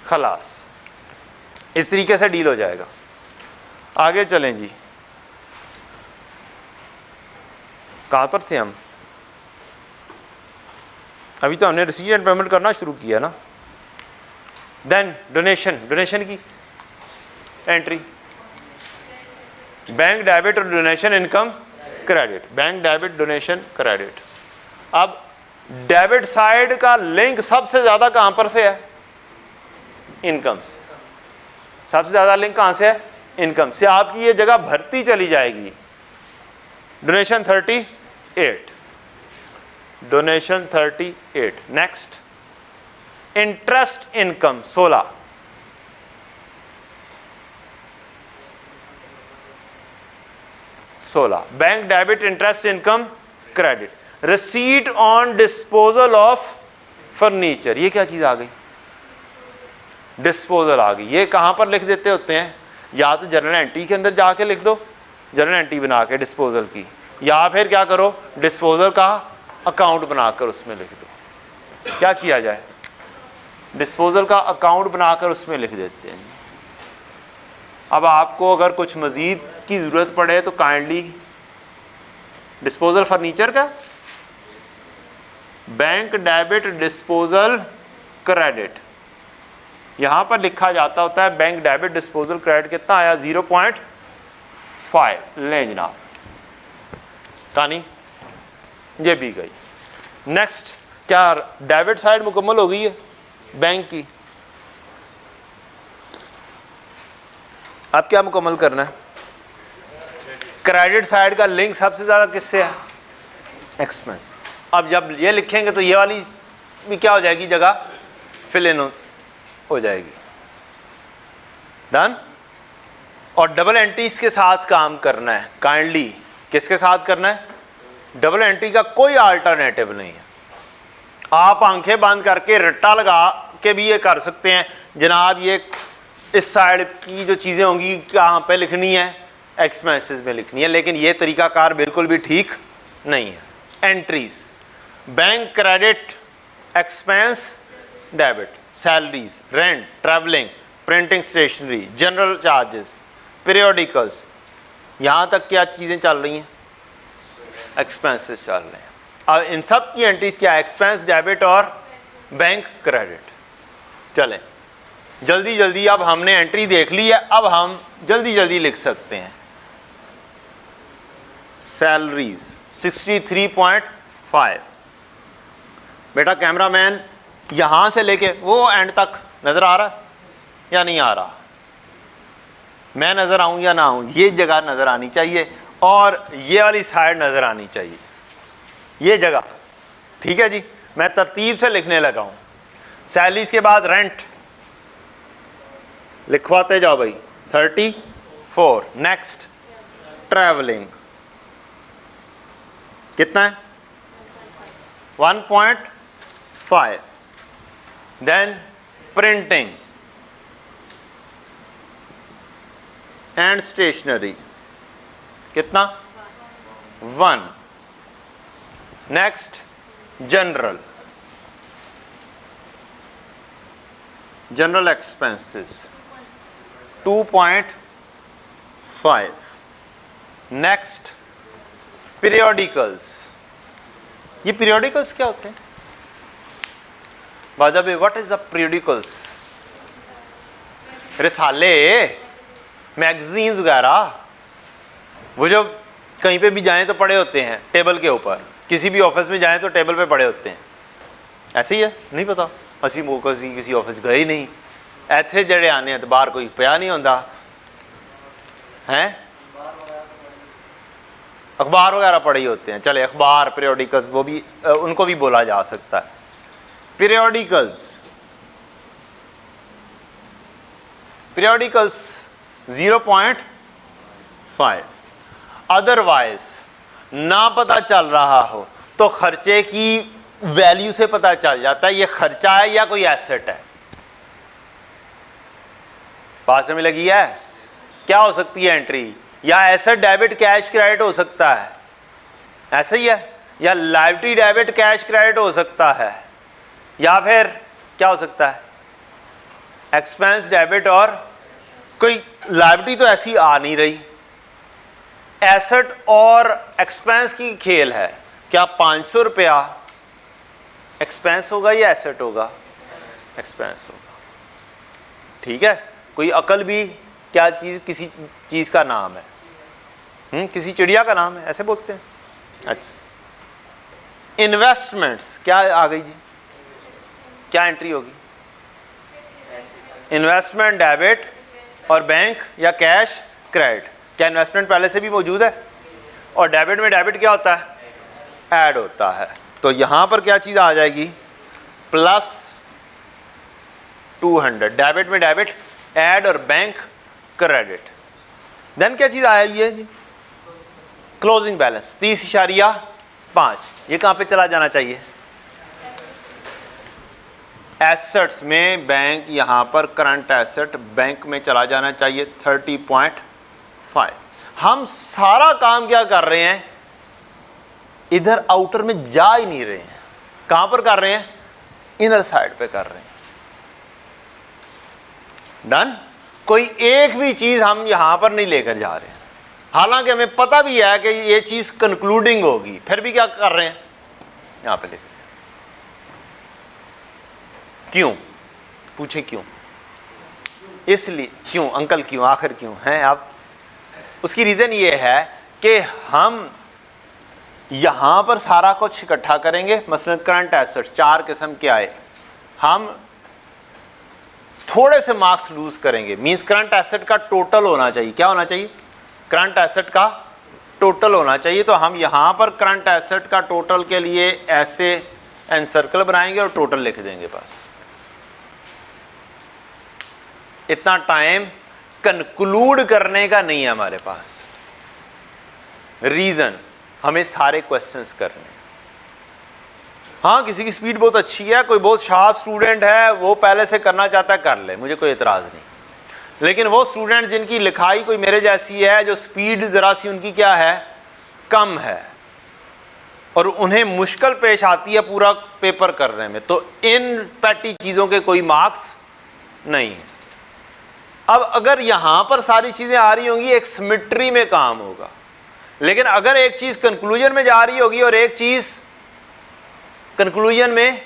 खलास। इस तरीके से डील हो जाएगा। आगे चलें जी, कहाँ पर थे हम, अभी तो हमने रिसीट एंड पेमेंट करना शुरू किया ना। देन डोनेशन, डोनेशन की एंट्री, बैंक डेबिट और donation income credit. Bank debit donation credit. अब डेबिट साइड का लिंक सबसे ज्यादा कहां पर से है, इनकम से। सबसे ज्यादा लिंक कहां से है, इनकम से। आपकी ये जगह भरती चली जाएगी। Donation 38, donation 38। Next, interest income 16। Bank debit interest income credit. Receipt on disposal of furniture. ये क्या चीज आ गई, डिस्पोजल आ गई। ये कहां पर लिख देते होते हैं, या तो जर्नल एंट्री के अंदर जाके लिख दो, जर्नल एंट्री बना के डिस्पोजल की, या फिर क्या करो, डिस्पोजल का अकाउंट बनाकर उसमें लिख दो। क्या किया जाए, डिस्पोजल का अकाउंट बनाकर उसमें लिख देते हैं। अब आपको अगर कुछ मजीद की ज़रूरत पड़े तो काइंडली डिस्पोजल फर्नीचर का बैंक डेबिट डिस्पोजल क्रेडिट, यहां पर लिखा जाता होता है बैंक डेबिट डिस्पोजल क्रेडिट कितना आया 0.5। लें जनाब, कहानी ये भी गई। नेक्स्ट, क्या डेबिट साइड मुकम्मल हो गई है बैंक की? अब क्या मुकम्मल करना है? क्रेडिट साइड का लिंक सबसे ज्यादा किससे है? एक्सपेंस। अब जब ये लिखेंगे तो ये वाली भी क्या हो जाएगी, जगह फिल इन हो जाएगी। डन। और डबल एंट्रीज के साथ काम करना है काइंडली। किसके साथ करना है? डबल एंट्री का कोई अल्टरनेटिव नहीं है। आप आंखें बंद करके रट्टा लगा के भी ये कर सकते हैं जनाब, ये इस साइड की जो चीज़ें होंगी कहाँ पे लिखनी है? एक्सपेंसेस में लिखनी है। लेकिन ये तरीकाकार बिल्कुल भी ठीक नहीं है। Entries, bank credit, expense debit, salaries, rent, travelling, printing stationery, general charges, periodicals, यहाँ तक क्या चीज़ें चल रही हैं? एक्सपेंसेस चल रहे हैं। अब इन सब की एंट्रीज क्या है? एक्सपेंस, डेबिट और बैंक क्रेडिट। चलें जल्दी जल्दी, अब हमने एंट्री देख ली है, अब हम जल्दी जल्दी लिख सकते हैं। सैलरीज 63.5। बेटा कैमरामैन यहां से लेके वो एंड तक नजर आ रहा है या नहीं आ रहा? मैं नजर आऊं या ना आऊं, ये जगह नजर आनी चाहिए और ये वाली साइड नजर आनी चाहिए, ये जगह। ठीक है जी, मैं तरतीब से लिखने लगा हूं। सैलरीज के बाद रेंट लिखवाते जाओ भाई, 34। नेक्स्ट, ट्रैवलिंग कितना है? 1.5। देन प्रिंटिंग एंड स्टेशनरी कितना? 1। Next, general expenses 2.5। Next, periodicals. ये पीरियोडिकल्स क्या होते हैं? By the way, what is the periodicals? रिसाले, मैगजीन्स वगैरह, वो जो कहीं पे भी जाएं तो पड़े होते हैं टेबल के ऊपर, किसी भी ऑफिस में जाएं तो टेबल पे पड़े होते हैं। ऐसे ही है? नहीं पता, असी मौका किसी ऑफिस गए नहीं, इतने जड़े आने हैं तो बाहर कोई पिया नहीं होता हैं, अखबार वगैरह पढ़े ही होते हैं। चले अखबार, पीरियोडिकल्स, वो भी उनको भी बोला जा सकता है। पीरियोडिकल्स 0.5। अदरवाइज ना पता चल रहा हो तो खर्चे की वैल्यू से पता चल जाता है ये खर्चा है या कोई एसेट है। बात समझ लगी है? क्या हो सकती है एंट्री? या एसेट डेबिट कैश क्रेडिट हो सकता है, ऐसे ही है, या लायबिलिटी डेबिट कैश क्रेडिट हो सकता है, या फिर क्या हो सकता है? एक्सपेंस डेबिट और कोई लायबिलिटी तो ऐसी आ नहीं रही। एसेट और एक्सपेंस की खेल है। क्या 500 रुपया एक्सपेंस होगा या एसेट होगा? एक्सपेंस होगा। ठीक है, कोई अकल भी क्या चीज, किसी चीज का नाम है, किसी चिड़िया का नाम है, ऐसे बोलते हैं। अच्छा, इन्वेस्टमेंट्स क्या आ गई जी? क्या एंट्री होगी? इन्वेस्टमेंट डेबिट और बैंक या कैश क्रेडिट। क्या इन्वेस्टमेंट पहले से भी मौजूद है? और डेबिट में डेबिट क्या होता है? ऐड होता है। तो यहां पर क्या चीज आ जाएगी? +200। डेबिट में डेबिट ऐड और बैंक क्रेडिट। देन क्या चीज आएगी है जी? Closing balance 30.5। ये कहां पे चला जाना चाहिए? एसेट्स में बैंक, यहां पर करंट एसेट बैंक में चला जाना चाहिए 30.5। हम सारा काम क्या कर रहे हैं? इधर आउटर में जा ही नहीं रहे हैं। कहां पर कर रहे हैं? इनर साइड पे कर रहे हैं। डन। कोई एक भी चीज हम यहां पर नहीं लेकर जा रहे हैं, हालांकि हमें पता भी है कि ये चीज कंक्लूडिंग होगी, फिर भी क्या कर रहे हैं? यहां पे लिख रहे हैं। क्यों? पूछे क्यों? इसलिए क्यों अंकल, क्यों आखिर क्यों हैं आप? उसकी रीजन ये है कि हम यहां पर सारा कुछ इकट्ठा करेंगे। मसलन करंट एसेट्स 4 किस्म के आए, हम थोड़े से मार्क्स लूज करेंगे। मींस करंट एसेट का टोटल होना चाहिए। क्या होना चाहिए? करंट एसेट का टोटल होना चाहिए। तो हम यहां पर करंट एसेट का टोटल के लिए ऐसे एन सर्कल बनाएंगे और टोटल लिख देंगे। बस इतना टाइम कंक्लूड करने का नहीं है हमारे पास। रीजन, हमें सारे क्वेश्चंस करने। हाँ, किसी की स्पीड बहुत अच्छी है, कोई बहुत शार्प स्टूडेंट है, वो पहले से करना चाहता है कर ले, मुझे कोई एतराज नहीं। लेकिन वो स्टूडेंट जिनकी लिखाई कोई मेरे जैसी है, जो स्पीड जरा सी उनकी क्या है, कम है, और उन्हें मुश्किल पेश आती है पूरा पेपर करने में, तो इन पैटी चीजों के कोई मार्क्स नहीं है। अब अगर यहां पर सारी चीजें आ रही होंगी, एक सिमेट्री में काम होगा। लेकिन अगर एक चीज कंक्लूजन में जा रही होगी और एक चीज कंक्लूजन में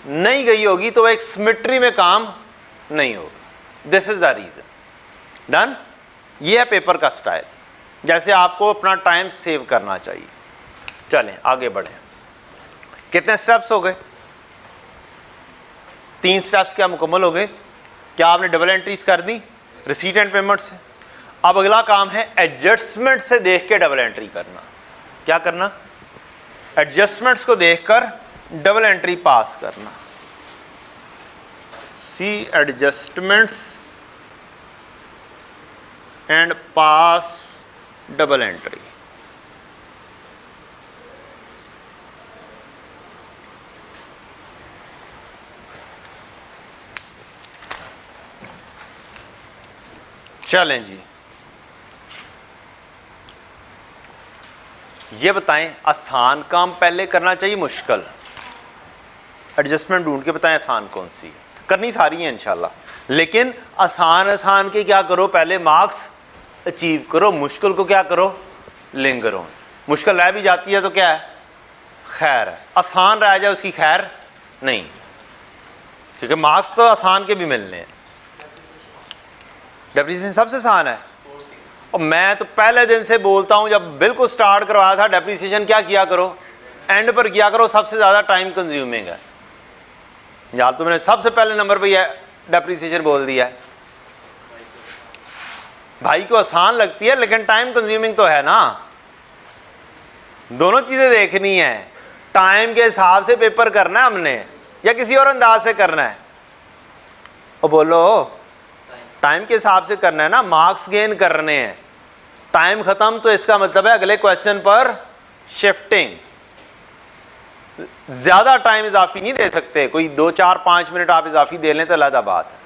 नहीं गई होगी, तो एक सिमेट्री में काम नहीं होगा। This is the reason. Done? ये है पेपर का स्टाइल, जैसे आपको अपना टाइम सेव करना चाहिए। चलें आगे बढ़ें। कितने स्टेप्स हो गए? 3 स्टेप्स क्या मुकम्मल हो गए? क्या आपने डबल एंट्रीज कर दी रिसीट एंड पेमेंट से? अब अगला काम है एडजस्टमेंट से देख के डबल एंट्री करना। क्या करना? एडजस्टमेंट्स को देखकर डबल एंट्री पास करना। C adjustments and pass double entry. चलें जी, ये बताएं आसान काम पहले करना चाहिए मुश्किल? एडजस्टमेंट ढूंढ के बताएं आसान कौन सी है। करनी सारी है इंशाल्लाह, लेकिन आसान के क्या करो, पहले मार्क्स अचीव करो, मुश्किल को क्या करो, लिंगर हो। मुश्किल रह भी जाती है तो क्या है, खैर है। आसान रह जाए उसकी खैर नहीं, क्योंकि मार्क्स तो आसान के भी मिलने हैं। डेप्रिसिएशन सबसे आसान है, और मैं तो पहले दिन से बोलता हूं, जब बिल्कुल स्टार्ट करवाया था, डेप्रिसिएशन क्या किया करो, एंड पर किया करो, सबसे ज़्यादा टाइम कंज्यूमिंग है। यार तो मैंने सबसे पहले नंबर पे यह डेप्रिसिएशन बोल दिया है। भाई को आसान लगती है लेकिन टाइम कंज्यूमिंग तो है ना। दोनों चीज़ें देखनी है। टाइम के हिसाब से पेपर करना है हमने, या किसी और अंदाज से करना है? और बोलो, टाइम के हिसाब से करना है ना, मार्क्स गेन करने हैं। टाइम खत्म तो इसका मतलब है अगले क्वेश्चन पर शिफ्टिंग। ज्यादा टाइम इजाफी नहीं दे सकते, कोई 2, 4, 5 मिनट आप इजाफी दे लें तो अलग बात है।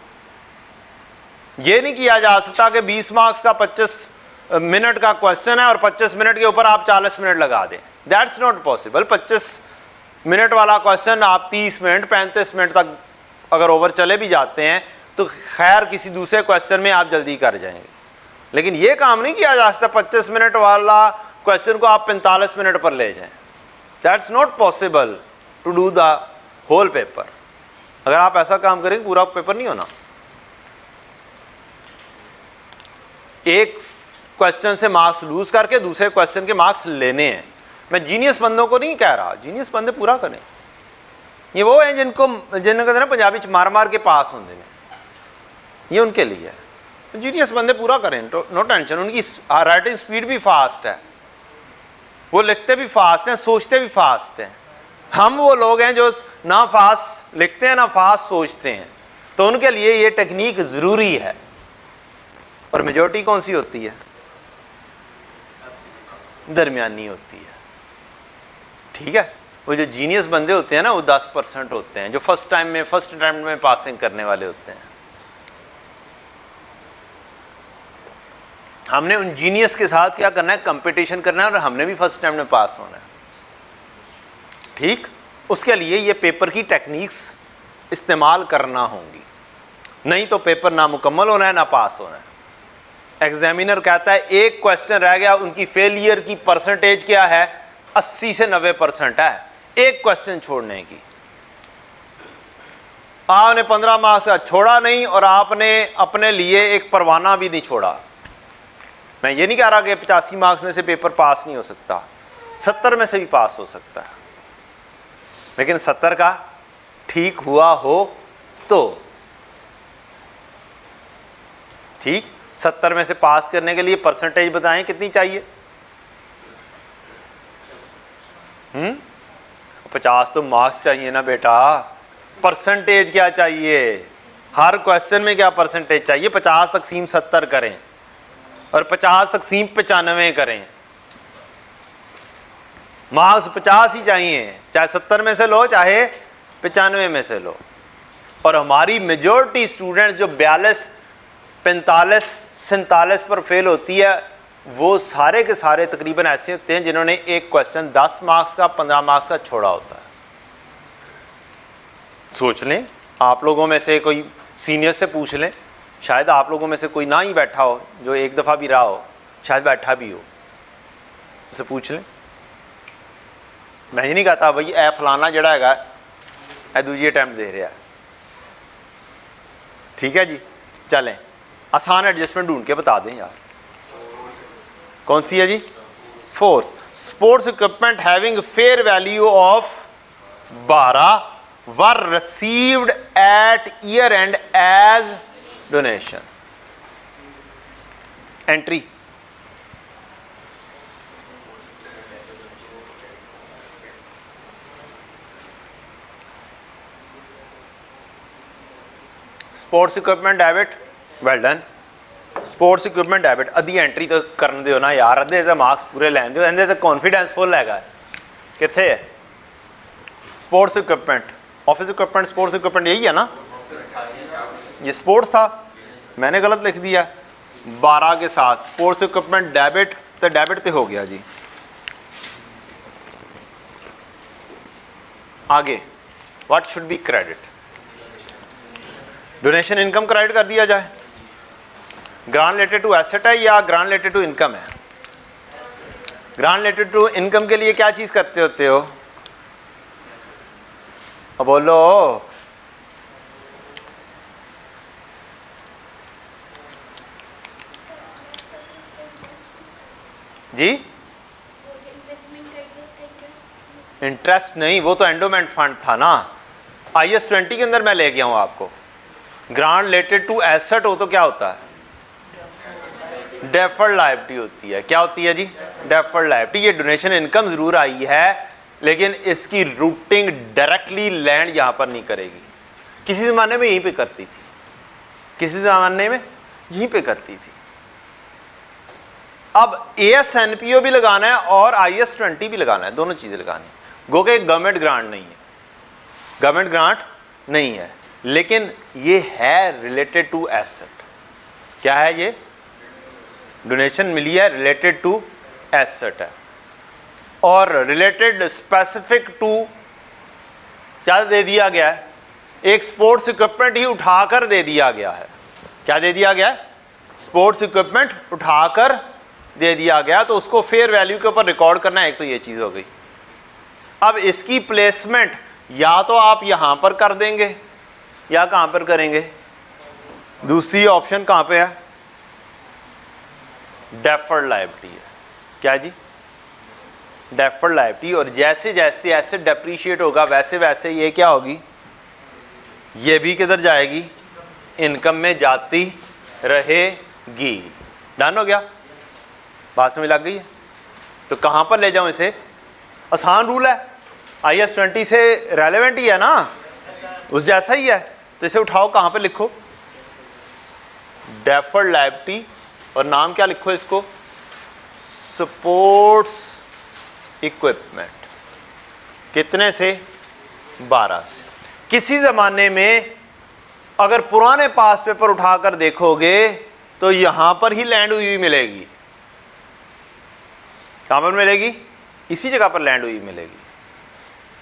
यह नहीं किया जा सकता कि 20 मार्क्स का 25 मिनट का क्वेश्चन है और 25 मिनट के ऊपर आप 40 मिनट लगा दें। That's not possible. 25 मिनट वाला क्वेश्चन आप 30 मिनट 35 मिनट तक अगर ओवर चले भी जाते हैं तो खैर किसी दूसरे क्वेश्चन में आप जल्दी कर जाएंगे। लेकिन यह काम नहीं किया जा सकता 25 मिनट वाला क्वेश्चन को आप 45 मिनट पर ले जाएं। That's not possible to do the whole paper. अगर आप ऐसा काम करेंगे पूरा पेपर नहीं होना। एक क्वेश्चन से मार्क्स लूज करके दूसरे क्वेश्चन के मार्क्स लेने हैं। मैं जीनियस बंदों को नहीं कह रहा, जीनियस बंदे पूरा करें। ये वो हैं जिनको कहते हैं पंजाबी च मार मार के पास होंगे ने, ये उनके लिए है। जीनियस बंदे पूरा करें, नो टेंशन। उनकी राइटिंग स्पीड भी फास्ट है, वो लिखते भी फास्ट हैं, सोचते भी फास्ट हैं। हम वो लोग हैं जो ना फास्ट लिखते हैं ना फास्ट सोचते हैं, तो उनके लिए ये टेक्निक ज़रूरी है। और मेजॉरिटी कौन सी होती है? दरमियानी होती है। ठीक है, वो जो जीनियस बंदे होते हैं ना, वो 10% होते हैं, जो फर्स्ट अटेम्प्ट में पासिंग करने वाले होते हैं। हमने उन जीनियस के साथ क्या करना है, कंपटीशन करना है, और हमने भी फर्स्ट अटेम्प्ट में पास होना है। ठीक, उसके लिए ये पेपर की टेक्निक्स इस्तेमाल करना होंगी, नहीं तो पेपर ना मुकम्मल होना है ना पास होना है। एग्जामिनर कहता है एक क्वेश्चन रह गया, उनकी फेलियर की परसेंटेज क्या है, 80 से 90% है एक क्वेश्चन छोड़ने की। आपने 15 मार्क्स का छोड़ा नहीं और आपने अपने लिए एक परवाना भी नहीं छोड़ा। मैं ये नहीं कह रहा कि 85 मार्क्स में से पेपर पास नहीं हो सकता, 70 में से भी पास हो सकता है, लेकिन 70 का ठीक हुआ हो तो ठीक। 70 में से पास करने के लिए परसेंटेज बताएं कितनी चाहिए? 50 तो मार्क्स चाहिए ना बेटा, परसेंटेज क्या चाहिए? हर क्वेश्चन में क्या परसेंटेज चाहिए? 50 तकसीम 70 करें और 50 तकसीम 95 करें, मार्क्स 50 ही चाहिए, चाहे 70 में से लो चाहे 95 में से लो। और हमारी मेजॉरिटी स्टूडेंट्स जो 42, 45, 47 पर फेल होती है, वो सारे के सारे तकरीबन ऐसे होते हैं जिन्होंने एक क्वेश्चन 10 मार्क्स का 15 मार्क्स का छोड़ा होता है। सोच लें, आप लोगों में से कोई सीनियर से पूछ लें, शायद आप लोगों में से कोई ना ही बैठा हो जो एक दफ़ा भी रहा हो, शायद बैठा भी हो, उससे पूछ लें। मैं ही नहीं कहता भाई ए फलाना जड़ा है ए दूजी अटैम्प्ट दे रहा है, ठीक है जी। चलें आसान एडजस्टमेंट ढूंढ के बता दें यार, कौन सी है जी? Fourth. Sports equipment having fair value of 12 were received at year end as donation. Entry sports equipment debit, well done. Sports equipment debit अद्धी एंट्री तो करन दिओ ना यार, अद्धे तो मार्क्स पूरे लैन दिओ, इहदे तो कॉन्फिडेंस फुल हैगा। कित्थे है sports equipment? Office equipment sports equipment यही है ना? ये स्पोर्ट्स था, मैंने गलत लिख दिया। 12 के साथ स्पोर्ट्स इक्विपमेंट डेबिट, तो डेबिट तो हो गया जी। आगे what should be credit? Donation income credit कर दिया जाए। ग्रांट रिलेटेड टू एसेट है या ग्रांट रिलेटेड टू इनकम है? ग्रांट रिलेटेड टू इनकम के लिए क्या चीज करते होते हो? अब बोलो जी। इंटरेस्ट नहीं, वो तो एंडोमेंट फंड था ना। IAS 20 के अंदर मैं ले गया हूं आपको। ग्रांट रिलेटेड टू एसेट हो तो क्या होता है? डेफर्ड लायबिलिटी होती है। क्या होती है जी? Deferred liability. ये डोनेशन इनकम जरूर आई है, लेकिन इसकी रूटिंग डायरेक्टली लैंड यहां पर नहीं करेगी। किसी जमाने में यहीं पे करती थी, किसी जमाने में यहीं पे करती थी। अब ASNPO भी लगाना है और IAS 20 भी लगाना है, दोनों चीजें लगानी है। गो के गवर्नमेंट ग्रांट नहीं है, गवर्नमेंट ग्रांट नहीं है, लेकिन ये है रिलेटेड टू एसेट। क्या है ये? डोनेशन मिली है, रिलेटेड टू एसेट है। और रिलेटेड स्पेसिफिक टू क्या दे दिया गया है? एक स्पोर्ट्स इक्विपमेंट ही उठाकर दे दिया गया है। क्या दे दिया गया है? स्पोर्ट्स इक्विपमेंट उठाकर दे दिया गया, तो उसको फेयर वैल्यू के ऊपर रिकॉर्ड करना है। एक तो ये चीज हो गई। अब इसकी प्लेसमेंट या तो आप यहां पर कर देंगे या कहां पर करेंगे? दूसरी ऑप्शन कहां पे है? डेफर्ड लायबिलिटी है। क्या जी? Deferred liability. और जैसे जैसे एसेट डेप्रीशिएट होगा वैसे वैसे ये क्या होगी? ये भी किधर जाएगी? इनकम में जाती रहेगी। डन हो गया? बात समझ लग गई है? तो कहां पर ले जाऊं इसे? आसान रूल है, IAS 20 से रेलेवेंट ही है ना, उस जैसा ही है। तो इसे उठाओ, कहां पर लिखो? Deferred liability. और नाम क्या लिखो इसको? Sports equipment. कितने से? 12 से। किसी जमाने में अगर पुराने पास पेपर उठाकर देखोगे तो यहां पर ही लैंड हुई मिलेगी। कहां पर मिलेगी? इसी जगह पर लैंड हुई मिलेगी।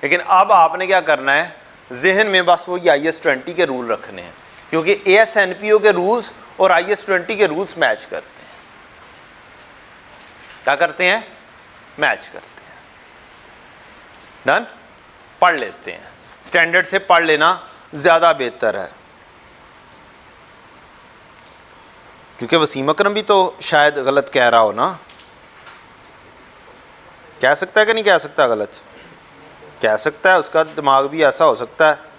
लेकिन अब आपने क्या करना है? जहन में बस वो IAS 20 के रूल रखने हैं, क्योंकि ASNPO के रूल्स और IAS 20 के रूल्स मैच करते हैं। क्या करते हैं? मैच करते हैं। डन? पढ़ लेते हैं, स्टैंडर्ड से पढ़ लेना ज़्यादा बेहतर है। क्योंकि वसीम अकरम भी तो शायद गलत कह रहा हो ना, कह सकता है कि नहीं कह सकता, गलत कह सकता है, उसका दिमाग भी ऐसा हो सकता है।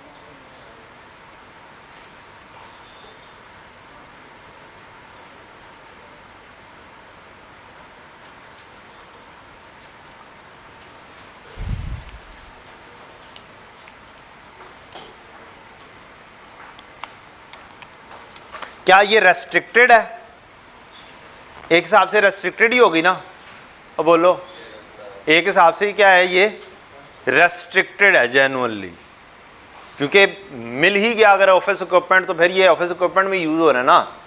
क्या ये रेस्ट्रिक्टेड है? एक हिसाब से रेस्ट्रिक्टेड ही होगी ना, अब बोलो, एक हिसाब से ही क्या है, ये रेस्ट्रिक्टेड है जेन्युइनली, क्योंकि मिल ही गया अगर ऑफिस इक्विपमेंट, तो फिर ये ऑफिस इक्विपमेंट में यूज हो रहा है ना।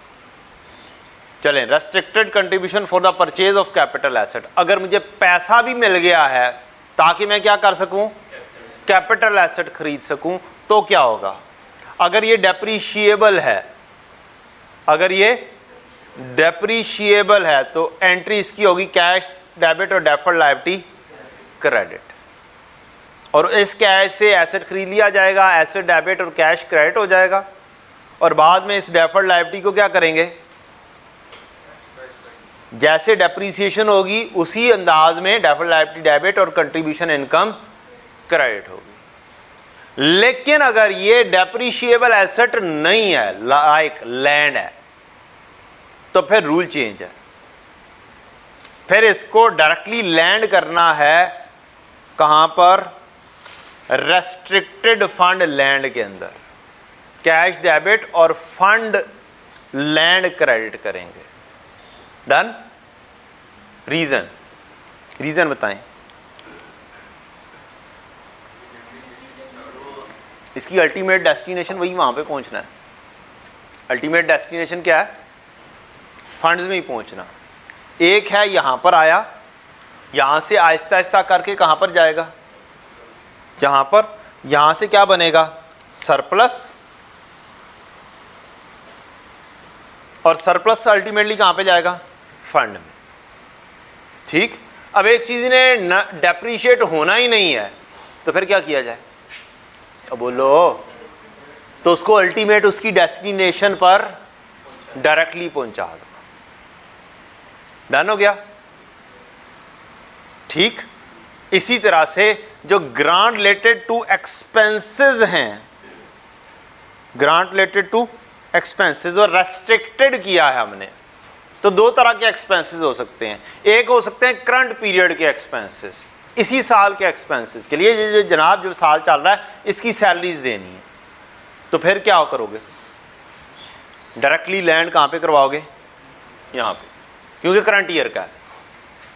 चलें, restricted contribution for the purchase of capital asset, अगर मुझे पैसा भी मिल गया है ताकि मैं क्या कर सकूं, कैपिटल एसेट खरीद सकूं, तो क्या होगा? अगर ये डेप्रीशिएबल है, अगर ये डेप्रीशिएबल है तो एंट्री इसकी होगी कैश डेबिट और डेफर्ड लायबिलिटी क्रेडिट, और इस कैश से एसेट खरीद लिया जाएगा, एसेट डेबिट और कैश क्रेडिट हो जाएगा, और बाद में इस डेफर्ड लायबिलिटी को क्या करेंगे, जैसे डेप्रीसिएशन होगी उसी अंदाज में डेफर्ड लायबिलिटी डेबिट और कंट्रीब्यूशन इनकम क्रेडिट होगी। लेकिन अगर ये डेप्रीशिएबल एसेट नहीं है, लाइक लैंड है, तो फिर रूल चेंज है, फिर इसको डायरेक्टली लैंड करना है कहां पर, रेस्ट्रिक्टेड फंड लैंड के अंदर, कैश डेबिट और फंड लैंड क्रेडिट करेंगे। डन? रीजन बताएं। इसकी अल्टीमेट डेस्टिनेशन वही वहां पे पहुंचना है। अल्टीमेट डेस्टिनेशन क्या है? फंड्स में ही पहुंचना। एक है यहां पर आया, यहां से आहिस्ता आहिस्ता करके कहां पर जाएगा, यहां पर, यहां से क्या बनेगा, सरप्लस, और सरप्लस अल्टीमेटली कहां पे जाएगा, फंड में। ठीक, अब एक चीज ने डेप्रीशिएट होना ही नहीं है तो फिर क्या किया जाए, अब बोलो, तो उसको अल्टीमेट उसकी डेस्टिनेशन पर डायरेक्टली पहुंचा दो। डन हो गया? ठीक, इसी तरह से जो ग्रांट रिलेटेड टू एक्सपेंसेस हैं, ग्रांट रिलेटेड टू एक्सपेंसेस और रेस्ट्रिक्टेड किया है हमने, तो दो तरह के एक्सपेंसेस हो सकते हैं। एक हो सकते हैं करंट पीरियड के एक्सपेंसेस, इसी साल के एक्सपेंसेस के लिए, ये जनाब जो साल चल रहा है इसकी सैलरीज देनी है, तो फिर क्या करोगे, डायरेक्टली लैंड कहां पे करवाओगे, यहां पे, क्योंकि करंट ईयर का है,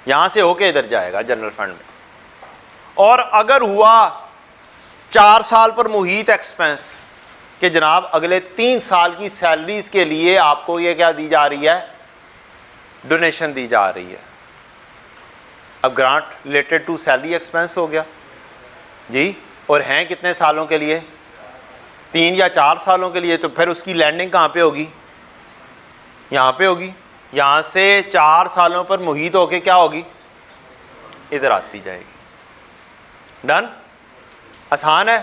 यहां से होके इधर जाएगा जनरल फंड में। और अगर हुआ 4 साल पर मुहित एक्सपेंस कि जनाब अगले 3 साल की सैलरीज के लिए आपको ये क्या दी जा रही है, डोनेशन दी जा रही है, अब grant related to salary expense हो गया जी, और हैं कितने सालों के लिए, 3 या 4 सालों के लिए, तो फिर उसकी लैंडिंग कहाँ पे होगी, यहाँ पे होगी, यहाँ से 4 सालों पर मुहित होके क्या होगी, इधर आती जाएगी। डन? आसान है।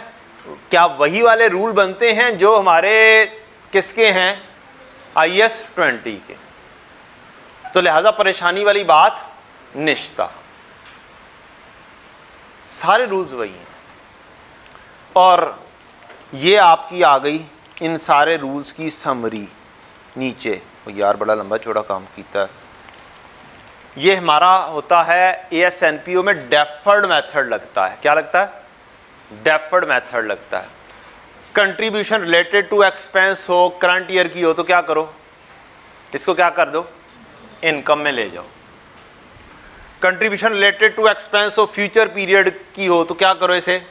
क्या वही वाले रूल बनते हैं जो हमारे किसके हैं, IAS 20 के, तो लिहाजा परेशानी वाली बात निश्ता, सारे रूल्स वही हैं। और ये आपकी आ गई इन सारे रूल्स की समरी नीचे, यार बड़ा लंबा चौड़ा काम किया है। ये हमारा होता है ASNPO में डेफर्ड मेथड लगता है, क्या लगता है, डेफर्ड मेथड लगता है। कंट्रीब्यूशन रिलेटेड टू एक्सपेंस हो, करंट ईयर की हो, तो क्या करो, इसको क्या कर दो, इनकम में ले जाओ। कंट्रीब्यूशन रिलेटेड टू एक्सपेंस हो, फ्यूचर पीरियड की हो, तो क्या करो, इसे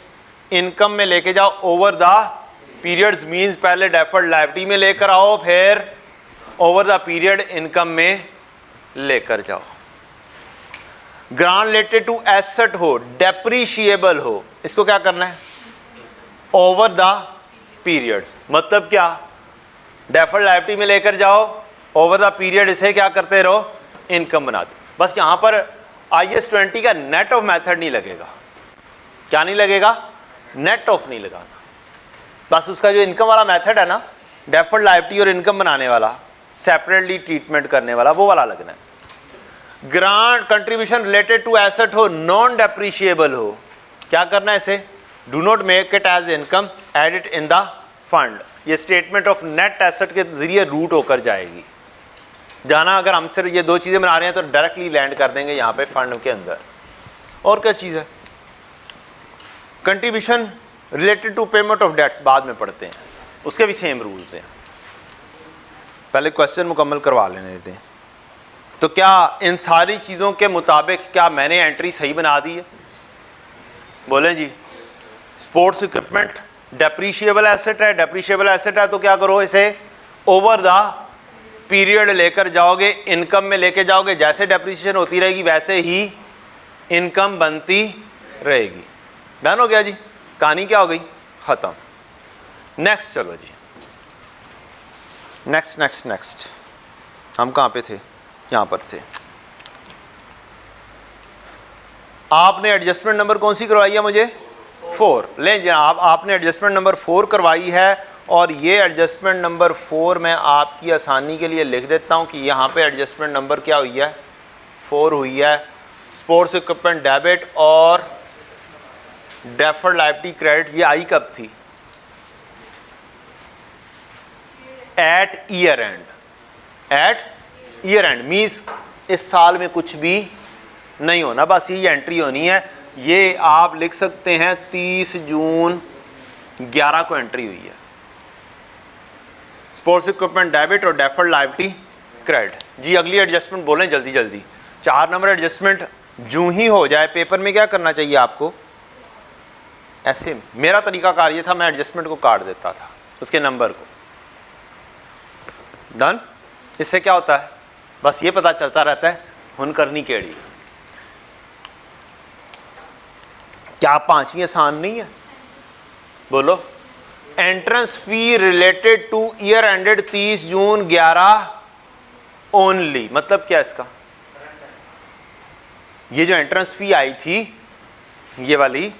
इनकम में लेके जाओ ओवर द पीरियड्स, मींस पहले डेफर्ड लायबिलिटी में लेकर आओ, फिर ओवर द पीरियड इनकम में लेकर जाओ। ग्रांट रिलेटेड टू एसेट हो, डेप्रीशिएबल हो, इसको क्या करना है, ओवर द पीरियड्स, मतलब क्या, डेफर्ड लायबिलिटी में लेकर जाओ, ओवर द पीरियड इसे क्या करते रहो, इनकम बनाते। बस यहां पर IAS 20 का नेट ऑफ मेथड नहीं लगेगा, क्या नहीं लगेगा, नेट ऑफ नहीं लगाना, बस उसका जो इनकम वाला मेथड है ना, डेफर्ड लायबिलिटी और इनकम बनाने वाला, सेपरेटली ट्रीटमेंट करने वाला, वो वाला लगना है। Grant contribution related to asset हो, नॉन डेप्रिशिएबल हो, क्या करना है इसे, do not make it as income, add it in the fund. ये स्टेटमेंट ऑफ नेट एसेट के जरिए रूट होकर जाएगी। जाना अगर हम सिर्फ ये दो चीज़ें बना रहे हैं तो डायरेक्टली लैंड कर देंगे यहाँ पे फंड के अंदर। और क्या चीज़ है, contribution related to payment of debts बाद में पढ़ते हैं, उसके भी सेम रूल्स हैं, पहले क्वेश्चन मुकम्मल करवा लेने देते हैं। तो क्या इन सारी चीज़ों के मुताबिक क्या मैंने एंट्री सही बना दी है? बोलें जी। स्पोर्ट्स इक्विपमेंट डेप्रीशिएबल एसेट है, डेप्रीशिएबल एसेट है तो क्या करो, इसे ओवर द पीरियड लेकर जाओगे, इनकम में लेके जाओगे, जैसे डेप्रीशिएशन होती रहेगी वैसे ही इनकम बनती रहेगी। डन हो गया जी, कहानी क्या हो गई, ख़त्म। नेक्स्ट चलो जी, नेक्स्ट नेक्स्ट नेक्स्ट, हम कहाँ पे थे, यहाँ पर थे। आपने एडजस्टमेंट नंबर कौन सी करवाई है मुझे, 4। लें जनाब, आपने एडजस्टमेंट नंबर 4 करवाई है, और ये एडजस्टमेंट नंबर 4 मैं आपकी आसानी के लिए लिख देता हूँ कि यहाँ पे एडजस्टमेंट नंबर क्या हुई है, 4 हुई है। स्पोर्ट्स इक्विपमेंट डेबिट और डेफर्ड लायबिलिटी क्रेडिट, ये आई कब थी, at year end, at year end means इस साल में कुछ भी नहीं होना, बस ये एंट्री होनी है। ये आप लिख सकते हैं 30 जून 11 को एंट्री हुई है, स्पोर्ट्स इक्विपमेंट डेबिट और डेफर्ड लायबिलिटी क्रेडिट। जी अगली एडजस्टमेंट बोलें जल्दी जल्दी। 4 नंबर एडजस्टमेंट जूं ही हो जाए पेपर में क्या करना चाहिए आपको, ऐसे मेरा तरीकाकार ये था, मैं एडजस्टमेंट को काट देता था उसके नंबर को। डन। इससे क्या होता है, बस ये पता चलता रहता है हुन करनी केड़ी। क्या 5वीं आसान नहीं है, बोलो। Entrance fee related two year ended 30 June 11 only, मतलब क्या इसका, ये जो एंट्रेंस फी आई थी ये वाली,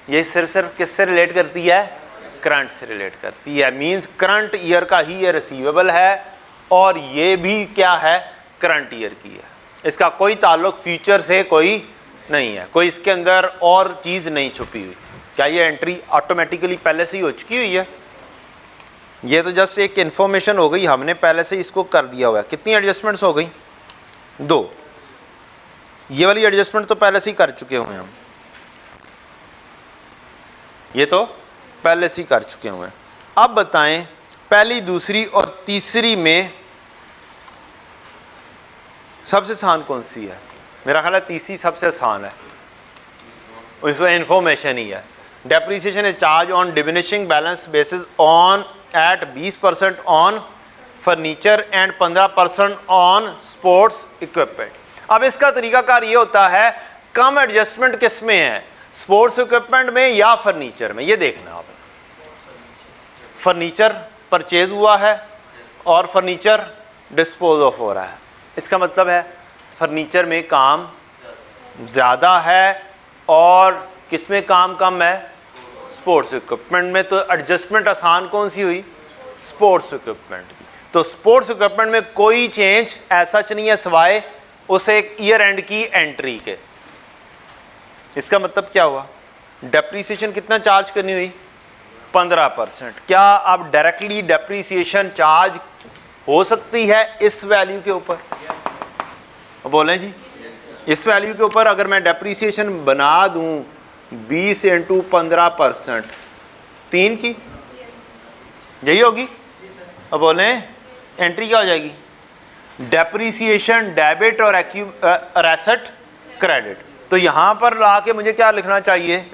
ये सिर्फ किससे रिलेट करती है, करंट से रिलेट करती है। मींस करंट ईयर का ही ये रिसीवेबल है, और ये भी क्या है, करंट ईयर की है। इसका कोई ताल्लुक फ्यूचर से कोई नहीं है, कोई इसके अंदर और चीज़ नहीं छुपी हुई। क्या ये एंट्री ऑटोमेटिकली पहले से ही हो चुकी हुई है, ये तो जस्ट एक इन्फॉर्मेशन हो गई, हमने पहले से इसको कर दिया हुआ है। कितनी एडजस्टमेंट्स हो गई, 2। ये वाली एडजस्टमेंट तो पहले से ही कर चुके हुए हैं हम, ये तो पहले से ही कर चुके हुए हैं। अब बताएं पहली, दूसरी और तीसरी में सबसे आसान कौन सी है? मेरा ख्याल है तीसरी सबसे आसान है, उसमें इंफॉर्मेशन ही है। Depreciation is charge on diminishing balance basis on at 20% on furniture and 15% on sports equipment. अब इसका तरीकाकार ये होता है, कम एडजस्टमेंट किस में है, स्पोर्ट्स इक्विपमेंट में या फर्नीचर में। ये देखना आप, फर्नीचर परचेज हुआ है और फर्नीचर डिस्पोज ऑफ हो रहा है, इसका मतलब है फर्नीचर में काम ज़्यादा है और किस में काम कम है, स्पोर्ट्स इक्विपमेंट में। तो एडजस्टमेंट आसान कौन सी हुई, स्पोर्ट्स इक्विपमेंट की। तो स्पोर्ट्स इक्विपमेंट में कोई चेंज ऐसा नहीं है सिवाय उस एक ईयर एंड की एंट्री के। इसका मतलब क्या हुआ, डेप्रीसिएशन कितना चार्ज करनी हुई, 15%। क्या अब डायरेक्टली डेप्रीसिएशन चार्ज हो सकती है इस वैल्यू के ऊपर, बोलें जी। इस वैल्यू के ऊपर अगर मैं डेप्रीसिएशन बना दूं 20 × 15%, 3 की यही होगी। अब बोलें एंट्री क्या हो जाएगी, डेप्रीसिएशन डेबिट और एसेट क्रेडिट। तो यहां पर ला के मुझे क्या लिखना चाहिए,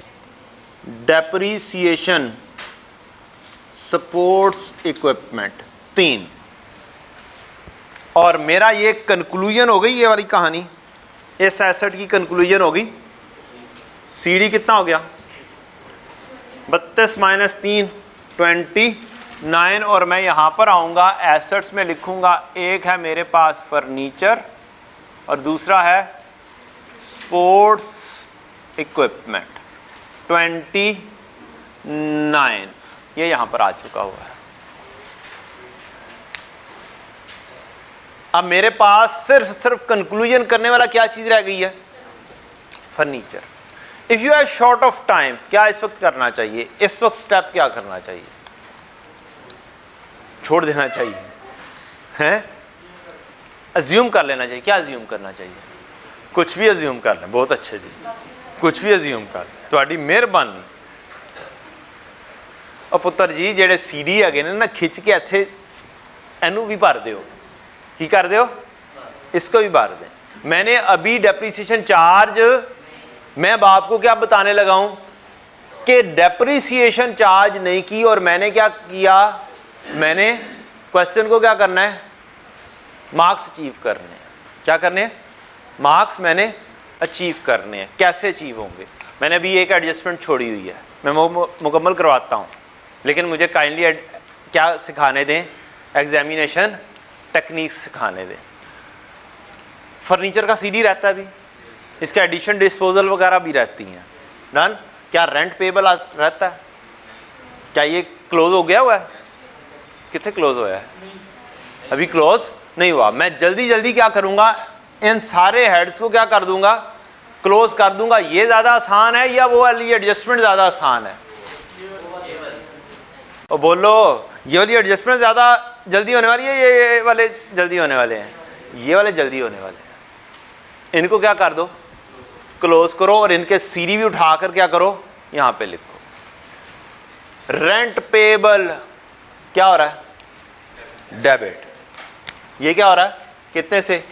डेप्रीसिएशन स्पोर्ट्स इक्विपमेंट 3, और मेरा ये कंक्लूजन हो गई, ये वाली कहानी इस एसेट की कंक्लूजन हो गई। सीडी कितना हो गया, 32 - 3 29, और मैं यहाँ पर आऊँगा एसेट्स में लिखूँगा, एक है मेरे पास फर्नीचर और दूसरा है स्पोर्ट्स इक्विपमेंट 29। ये यहां पर आ चुका हुआ है। अब मेरे पास सिर्फ कंक्लूजन करने वाला क्या चीज रह गई है? Furniture. If you have short of time, क्या इस वक्त करना चाहिए? इस वक्त स्टेप क्या करना चाहिए? छोड़ देना चाहिए हैं? अज्यूम कर लेना चाहिए। क्या अज्यूम करना चाहिए? कुछ भी अज्यूम कर लें। बहुत अच्छे जी, कुछ भी अज्यूम कर लें, ਤੁਹਾਡੀ ਮਿਹਰਬਾਨੀ। और पुत्र जी ਜਿਹੜੇ सीडी ਹੈਗੇ ਨੇ ना, खिंच के ਇੱਥੇ ਇਹਨੂੰ भी भर ਦਿਓ। की कर दो? इसको भी भर दें। मैंने अभी डेप्रिसिएशन चार्ज, मैं अब आपको क्या बताने लगा हूं कि डेप्रिसिएशन चार्ज नहीं की, और मैंने क्या किया? मैंने क्वेश्चन को क्या करना है? मार्क्स अचीव करने हैं। क्या करने हैं? मार्क्स मैंने अचीव करने हैं। कैसे अचीव होंगे? मैंने अभी एक एडजस्टमेंट छोड़ी हुई है, मैं मुकम्मल करवाता हूँ, लेकिन मुझे काइंडली क्या सिखाने दें? एग्जामिनेशन टेक्निक्स सिखाने दें। फर्नीचर का सीडी रहता है भी, इसका एडिशन डिस्पोजल वगैरह भी रहती हैं। डन? क्या रेंट पेबल रहता है? क्या ये क्लोज हो गया हुआ है? कितने क्लोज हुआ है? अभी क्लोज नहीं हुआ। मैं जल्दी जल्दी क्या करूंगा? इन सारे हेड्स को क्या कर दूंगा? क्लोज कर दूंगा। ये ज़्यादा आसान है या वो वाली एडजस्टमेंट ज़्यादा आसान है? और बोलो, ये वाली एडजस्टमेंट ज़्यादा जल्दी होने वाली है, ये वाले जल्दी होने वाले हैं? ये वाले जल्दी होने वाले हैं। इनको क्या कर दो? क्लोज करो, और इनके सीडी भी उठाकर क्या करो? यहाँ पे लिखो। रेंट पेबल क्या हो रहा है? डेबिट। ये क्या हो रहा है? कितने से?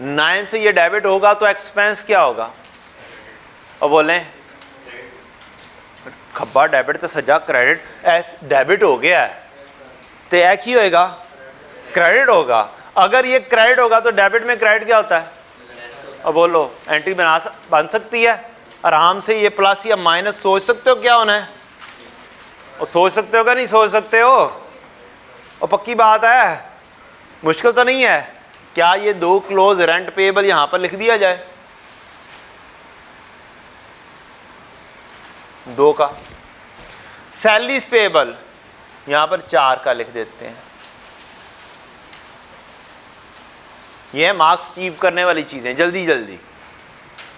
9 से ये डेबिट होगा, तो एक्सपेंस क्या होगा? और बोलें खब्बा डेबिट तो सजा क्रेडिट, एस डेबिट हो गया है, तो एक ही होएगा, क्रेडिट होगा। अगर ये क्रेडिट होगा तो डेबिट में क्रेडिट क्या होता है? और बोलो एंट्री बन सकती है आराम से। ये प्लस या माइनस सोच सकते हो क्या होना है? और सोच सकते हो क्या? नहीं सोच सकते हो? और पक्की बात है, मुश्किल तो नहीं है। क्या ये दो क्लोज रेंट पेबल यहां पर लिख दिया जाए? दो का। सैलरीज पेबल यहां पर 4 का लिख देते हैं। ये मार्क्स अचीव करने वाली चीजें। जल्दी जल्दी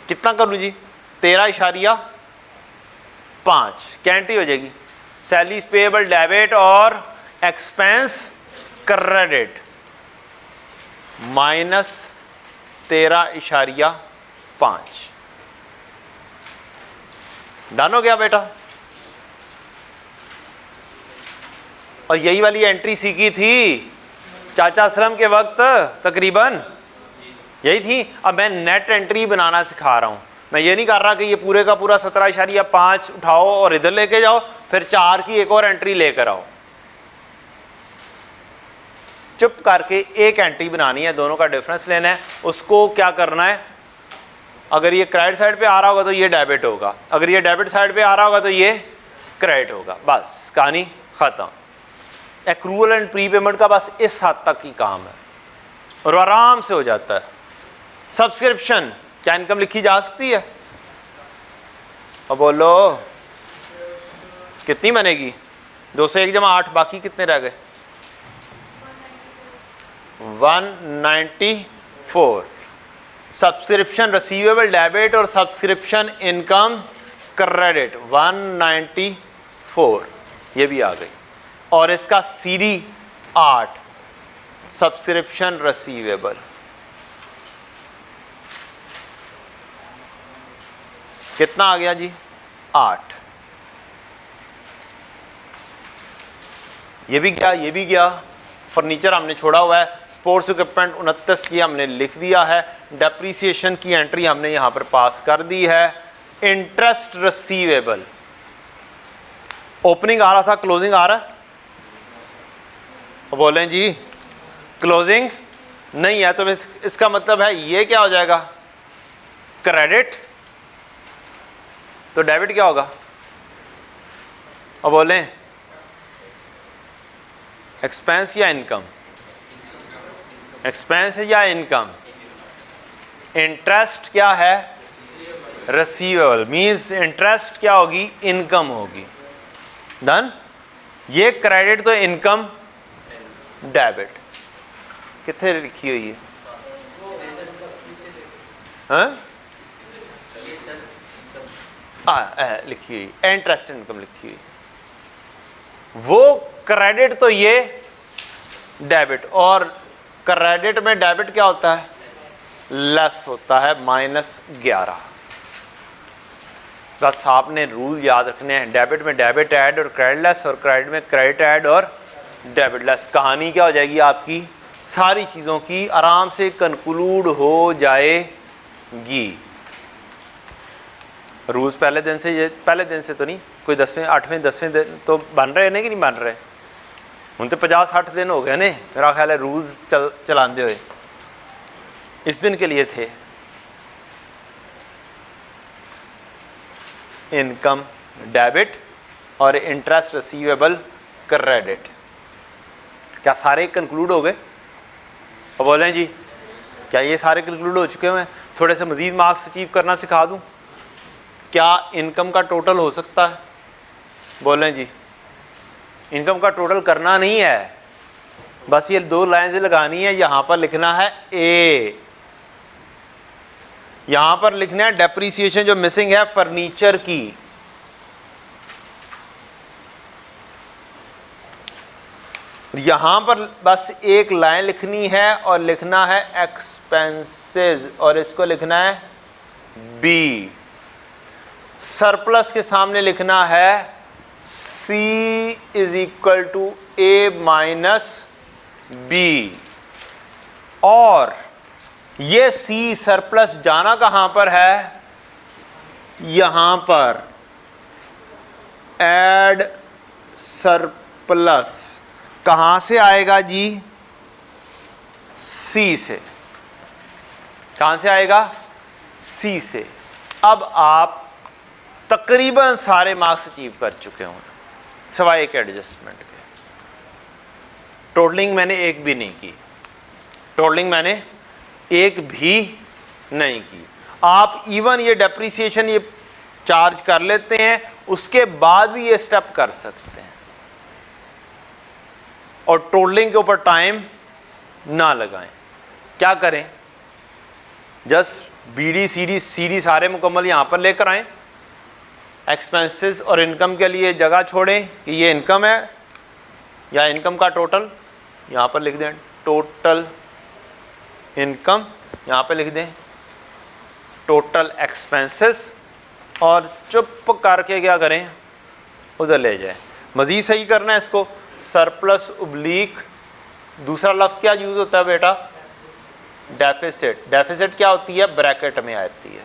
कितना करूं जी? 13.5 कैंट्री हो जाएगी। सैलरीज पेबल डेबिट और एक्सपेंस क्रेडिट -13.5। डन हो गया बेटा? और यही वाली एंट्री सीखी थी चाचा असलम के वक्त, तकरीबन यही थी। अब मैं नेट एंट्री बनाना सिखा रहा हूं। मैं ये नहीं कर रहा कि ये पूरे का पूरा 17.5 उठाओ और इधर लेके जाओ, फिर 4 की एक और एंट्री लेकर आओ। चुप करके एक एंट्री बनानी है, दोनों का डिफरेंस लेना है। उसको क्या करना है? अगर ये क्रेडिट साइड पे आ रहा होगा तो ये डेबिट होगा, अगर ये डेबिट साइड पे आ रहा होगा तो ये क्रेडिट होगा। बस कहानी खत्म। एक्रूअल एंड प्री पेमेंट का बस इस हद तक ही काम है और आराम से हो जाता है। सब्सक्रिप्शन क्या इनकम लिखी जा सकती है? अब बोलो कितनी बनेगी? 201 जमा 8, बाकी कितने रह गए? 194। सब्सक्रिप्शन रिसीवेबल डेबिट और सब्सक्रिप्शन इनकम क्रेडिट 194, ये भी आ गई। और इसका सीडी 8 सब्सक्रिप्शन रिसीवेबल कितना आ गया जी? 8। ये भी गया, ये भी गया। फर्नीचर हमने छोड़ा हुआ है। स्पोर्ट्स इक्विपमेंट 29 की हमने लिख दिया है। डेप्रीसिएशन की एंट्री हमने यहां पर पास कर दी है। इंटरेस्ट रिसीवेबल ओपनिंग आ रहा था, क्लोजिंग आ रहा है? बोलें जी क्लोजिंग नहीं है, तो इसका मतलब है ये क्या हो जाएगा? क्रेडिट। तो डेबिट क्या होगा? और बोलें एक्सपेंस या इनकम? एक्सपेंस है या इनकम? इंटरेस्ट क्या है? रिसीवेबल मींस इंटरेस्ट क्या होगी? इनकम होगी। डन? ये क्रेडिट तो इनकम डेबिट कितने लिखी हुई है? हाँ? लिखी हुई इंटरेस्ट इनकम लिखी हुई, वो क्रेडिट तो ये डेबिट, और क्रेडिट में डेबिट क्या होता है? लेस होता है, -11। बस आपने रूल याद रखने हैं, डेबिट में डेबिट ऐड और क्रेडिट लेस, और क्रेडिट में क्रेडिट ऐड और डेबिट लेस। कहानी क्या हो जाएगी आपकी? सारी चीज़ों की आराम से कंक्लूड हो जाएगी। रूल्स पहले दिन से, ये पहले दिन से तो नहीं, कोई 10वें 8वें 10वें दिन तो बन रहे हैं कि नहीं बन रहे? हूँ तो 50-60 दिन हो गए ने मेरा ख्याल है रूल्स चलाते हुए, इस दिन के लिए थे। इनकम डेबिट और इंटरेस्ट रिसीवेबल क्रेडिट, क्या सारे कंक्लूड हो गए? अब बोलें जी, क्या ये सारे कंक्लूड हो चुके हैं? थोड़े से मज़ीद मार्क्स अचीव करना सिखा दूं? क्या इनकम का टोटल हो सकता है? बोलें जी। इनकम का टोटल करना नहीं है, बस ये 2 लाइन से लगानी है। यहां पर लिखना है ए, यहां पर लिखना है डेप्रीसिएशन जो मिसिंग है फर्नीचर की, यहां पर बस एक लाइन लिखनी है और लिखना है एक्सपेंसेस, और इसको लिखना है बी। सरप्लस के सामने लिखना है C = A - B, और ये C सरप्लस जाना कहां पर है? यहां पर ऐड सरप्लस कहां से आएगा जी? C से। कहां से आएगा? C से। अब आप तकरीबन सारे मार्क्स अचीव कर चुके होंगे सिवाय एक एडजस्टमेंट के। टोटलिंग मैंने एक भी नहीं की, टोटलिंग मैंने एक भी नहीं की। आप इवन ये डेप्रीसिएशन ये चार्ज कर लेते हैं, उसके बाद भी ये स्टेप कर सकते हैं, और टोटलिंग के ऊपर टाइम ना लगाएं। क्या करें? जस्ट BD CD सारे मुकम्मल यहां पर लेकर आएं। एक्सपेंसेस और इनकम के लिए जगह छोड़ें कि ये इनकम है या इनकम का टोटल, यहाँ पर लिख दें टोटल इनकम, यहाँ पे लिख दें टोटल एक्सपेंसेस, और चुप करके क्या करें? उधर ले जाएं। मज़ीद सही करना है इसको, सरप्लस उब्लीक दूसरा लफ्ज़ क्या यूज़ होता है बेटा? डेफिसिट। डेफिसिट क्या होती है? ब्रैकेट में आती है,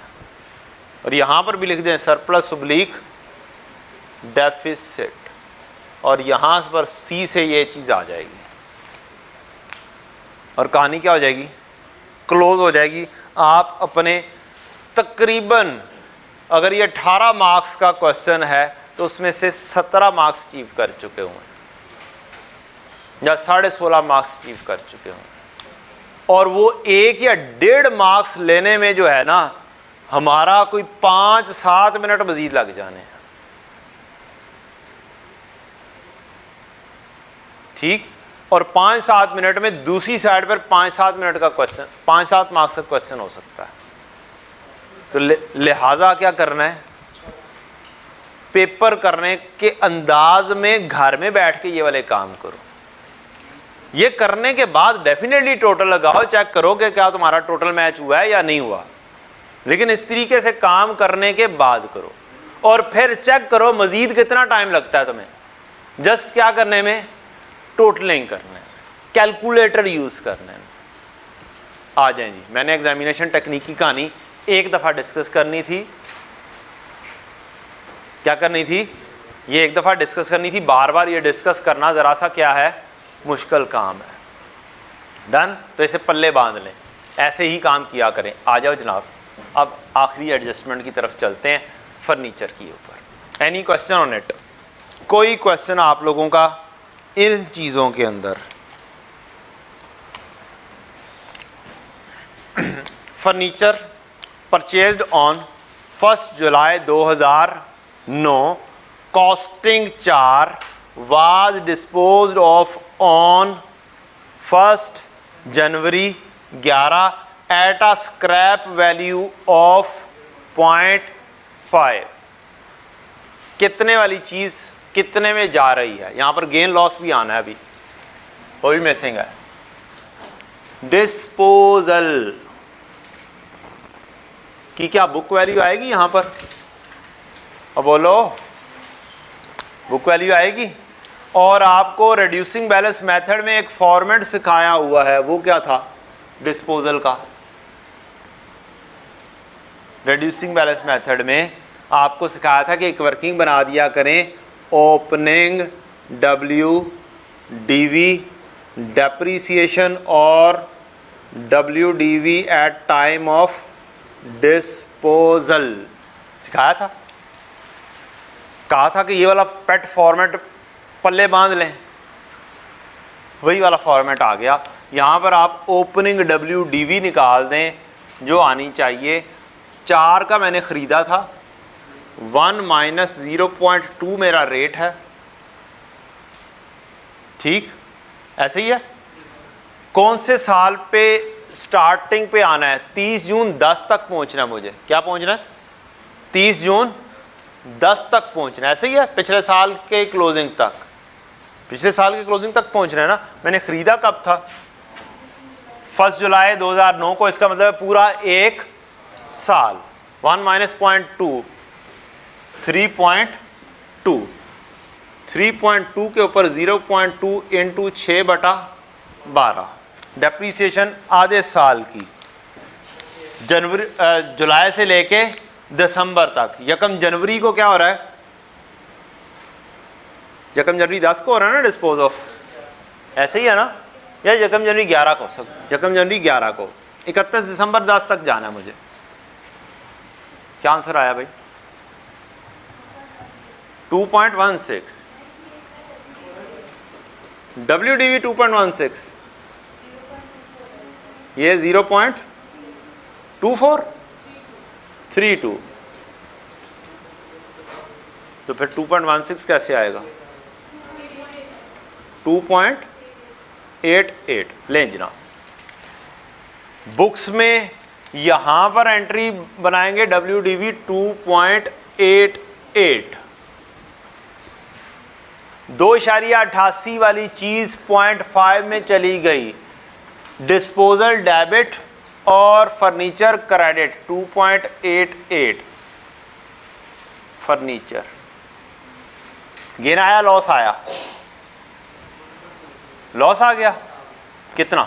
और यहाँ पर भी लिख दें सरप्लस उब्लीक डेफिसिट, और यहाँ पर C से ये चीज़ आ जाएगी, और कहानी क्या हो जाएगी? क्लोज हो जाएगी। आप अपने तकरीबन, अगर ये 18 मार्क्स का क्वेश्चन है तो उसमें से 17 मार्क्स अचीव कर चुके होंगे, या 16.5 मार्क्स अचीव कर चुके होंगे, और वो 1 या 1.5 मार्क्स लेने में जो है ना, हमारा कोई 5-7 मिनट मजीद लग जाने हैं। ठीक, और 5-7 मिनट में दूसरी साइड पर 5-7 मिनट का क्वेश्चन, 5-7 मार्क्स का क्वेश्चन हो सकता है। तो लिहाजा क्या करना है? पेपर करने के अंदाज में घर में बैठ के ये वाले काम करो। ये करने के बाद डेफिनेटली टोटल लगाओ, चेक करो कि क्या तुम्हारा टोटल मैच हुआ है या नहीं हुआ, लेकिन इस तरीके से काम करने के बाद करो, और फिर चेक करो मजीद कितना टाइम लगता है तुम्हें जस्ट क्या करने में? टोटलिंग करने में, कैलकुलेटर यूज करने में। आ जाएं जी। मैंने एग्जामिनेशन टेक्निक की कहानी एक दफ़ा डिस्कस करनी थी। क्या करनी थी? ये एक दफ़ा डिस्कस करनी थी। बार बार ये डिस्कस करना ज़रा सा क्या है? मुश्किल काम है। डन? तो इसे पल्ले बांध लें, ऐसे ही काम किया करें। आ जाओ जनाब, अब आखिरी एडजस्टमेंट की तरफ चलते हैं, फर्नीचर के ऊपर। Any question on it? कोई क्वेश्चन आप लोगों का इन चीज़ों के अंदर? Furniture purchased on 1 July 2009, costing 4, was disposed of on 1st January 11 at a scrap value of 0.5। कितने वाली चीज कितने में जा रही है? यहां पर गेन लॉस भी आना है, अभी वो भी मिसिंग है। डिस्पोजल की क्या बुक वैल्यू आएगी यहां पर? अब बोलो, बुक वैल्यू आएगी। और आपको रिड्यूसिंग बैलेंस मेथड में एक फॉर्मेट सिखाया हुआ है, वो क्या था डिस्पोजल का? रिड्यूसिंग बैलेंस मेथड में आपको सिखाया था कि एक वर्किंग बना दिया करें, ओपनिंग WDV डेप्रीसिएशन और WDV at time of disposal सिखाया था। कहा था कि ये वाला पेट फॉर्मेट पल्ले बांध लें, वही वाला फॉर्मेट आ गया। यहाँ पर आप ओपनिंग WDV निकाल दें जो आनी चाहिए। 4 का मैंने ख़रीदा था, 1 माइनस 0.2 मेरा रेट है, ठीक ऐसे ही है। कौन से साल पे स्टार्टिंग पे आना है? 30 जून 10 तक पहुँचना है मुझे। क्या पहुँचना है? 30 जून 10 तक पहुँचना है, ऐसे ही है। पिछले साल के क्लोजिंग तक, पिछले साल के क्लोजिंग तक पहुँचना है ना। मैंने ख़रीदा कब था? 1 जुलाई 2009 को। इसका मतलब है पूरा 1 साल। 1 माइनस 0.2 3.2, 3.2 के ऊपर 0.2 इंटू 6/12 डेप्रीसिएशन आधे साल की, जुलाई से लेके दिसंबर तक। 1 जनवरी को क्या हो रहा है? 1 जनवरी 10 को हो रहा है ना डिस्पोज ऑफ, ऐसे ही है ना? या 1 जनवरी 11 को? सब 1 जनवरी 11 को। 31 दिसंबर 10 तक जाना है मुझे। क्या आंसर आया भाई? 2.16। WDV 2.16, ये 0.2432, तो फिर 2.16 कैसे आएगा? 2.88। लें जनाब, बुक्स में यहां पर एंट्री बनाएंगे WDV 2.88। 2.88 वाली चीज 0.5 में चली गई। डिस्पोजल डेबिट और फर्नीचर क्रेडिट 2.88। फर्नीचर गेन आया, लॉस आया? लॉस आ गया। कितना?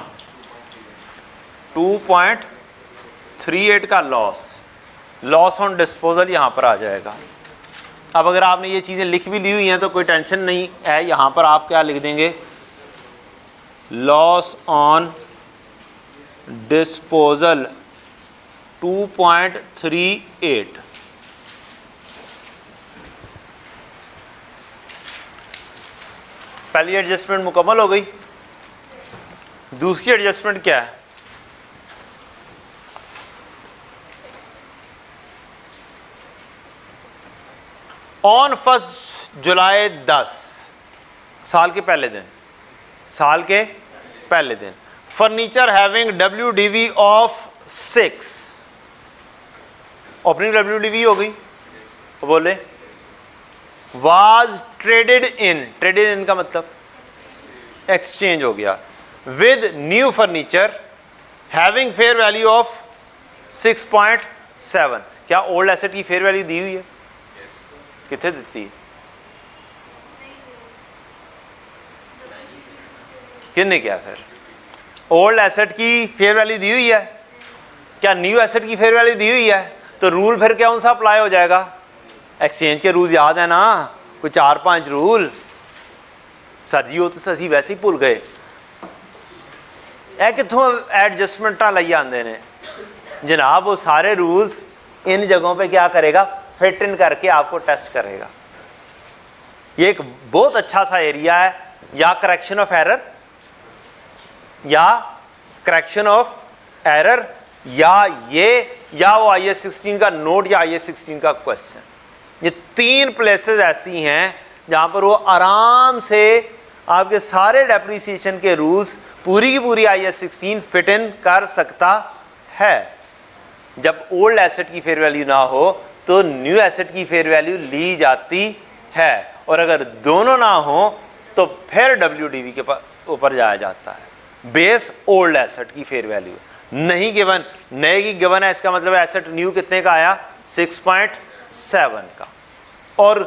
2.38 का लॉस। लॉस ऑन डिस्पोजल यहां पर आ जाएगा। अब अगर आपने ये चीज़ें लिख भी ली हुई हैं तो कोई टेंशन नहीं है। यहाँ पर आप क्या लिख देंगे? Loss on disposal 2.38। पहली एडजस्टमेंट मुकम्मल हो गई। दूसरी एडजस्टमेंट क्या है? ऑन 1 जुलाई 10, साल के पहले दिन, साल के पहले दिन, furniture having WDV of 6, opening WDV हो गई, तो बोले वाज ट्रेडेड इन का मतलब एक्सचेंज हो गया with new furniture having fair value of 6.7। क्या ओल्ड एसेट की फेयर वैल्यू दी हुई है? कितने देती है? किसने क्या? फिर ओल्ड एसेट की फेयर वैल्यू दी हुई है। क्या न्यू एसेट की फेयर वैल्यू दी हुई है? तो रूल फिर कौन सा अप्लाई हो जाएगा? एक्सचेंज के रूल याद है ना, कोई 4-5 रूल। सर जी वो तो असी वैसे ही भूल गए। कितों एडजस्टमेंट लाइए आते ने जनाब। वो सारे रूल्स इन जगहों पे क्या करेगा? फिट इन करके आपको टेस्ट करेगा। ये एक बहुत अच्छा सा एरिया है। या करेक्शन ऑफ एरर, या करेक्शन ऑफ एरर, या वो IS 16 का नोट या IS 16 का क्वेश्चन। ये 3 प्लेसेस ऐसी हैं जहां पर वो आराम से आपके सारे डेप्रिसिएशन के रूल्स पूरी की पूरी IAS 16 फिट इन कर सकता है। जब ओल्ड एसेट की फेयर वैल्यू ना हो तो न्यू एसेट की फेयर वैल्यू ली जाती है, और अगर दोनों ना हो तो फिर WDV के ऊपर जाया जाता है। बेस ओल्ड एसेट की फेयर वैल्यू नहीं गिवन, नए की गिवन है, इसका मतलब एसेट न्यू कितने का आया 6.7 का। और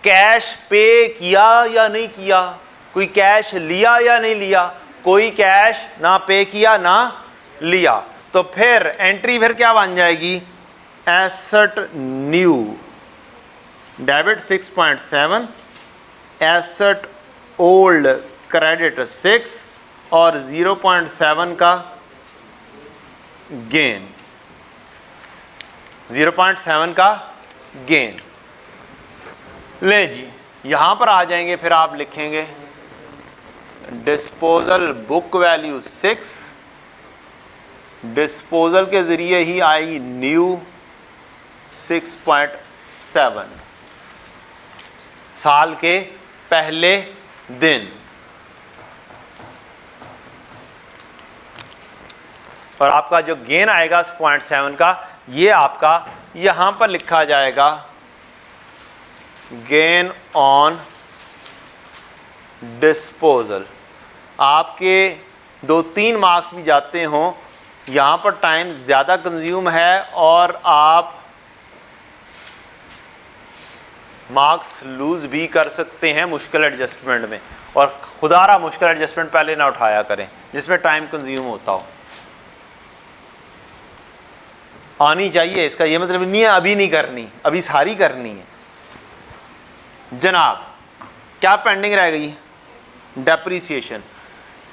कैश पे किया या नहीं किया, कोई कैश लिया या नहीं लिया, कोई कैश ना पे किया ना लिया, तो फिर एंट्री फिर क्या बन जाएगी, asset new debit 6.7, asset old credit 6 और 0.7 का गेन, 0.7 का गेन। ले जी, यहां पर आ जाएंगे, फिर आप लिखेंगे डिस्पोजल बुक वैल्यू 6, डिस्पोजल के जरिए ही आई न्यू 6.7 साल के पहले दिन, और आपका जो गेन आएगा 0.7 का, ये आपका यहां पर लिखा जाएगा गेन ऑन डिस्पोजल। आपके 2-3 मार्क्स भी जाते हों, यहां पर टाइम ज़्यादा कंज्यूम है और आप मार्क्स लूज भी कर सकते हैं मुश्किल एडजस्टमेंट में, और खुदारा मुश्किल एडजस्टमेंट पहले ना उठाया करें जिसमें टाइम कंज्यूम होता हो। आनी चाहिए, इसका ये मतलब नहीं है अभी नहीं करनी, अभी सारी करनी है। जनाब क्या पेंडिंग रह गई, डेप्रिसिएशन।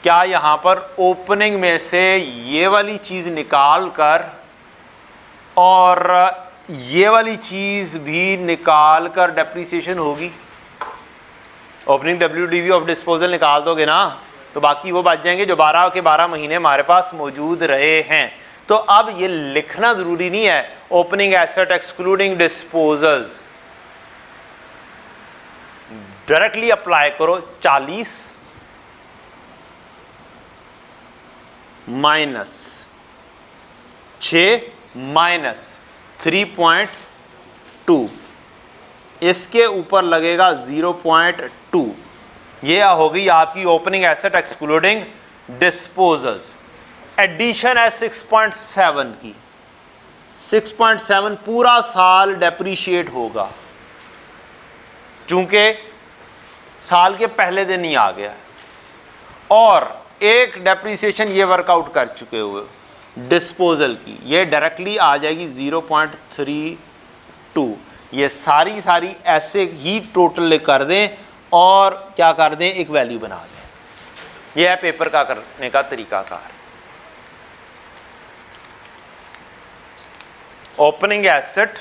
क्या यहां पर ओपनिंग में से ये वाली चीज निकाल कर और ये वाली चीज भी निकाल कर डेप्रिसिएशन होगी? ओपनिंग WDV ऑफ डिस्पोजल निकाल दोगे ना, तो बाकी वो बच जाएंगे जो 12 के 12 महीने हमारे पास मौजूद रहे हैं। तो अब ये लिखना जरूरी नहीं है opening asset excluding disposals, directly apply करो 40 माइनस 6 माइनस 3.2, इसके ऊपर लगेगा 0.2। ये होगी आपकी opening asset excluding disposals. Addition है 6.7 की, 6.7 पूरा साल डेप्रीशिएट होगा, चूंकि साल के पहले दिन ही आ गया है, और एक डेप्रीसिएशन ये वर्कआउट कर चुके हुए डिस्पोजल की, ये डायरेक्टली आ जाएगी 0.32। ये सारी ऐसे ही टोटल कर दें और क्या कर दें, एक वैल्यू बना दें। यह है पेपर का करने का तरीकाकार। ओपनिंग एसेट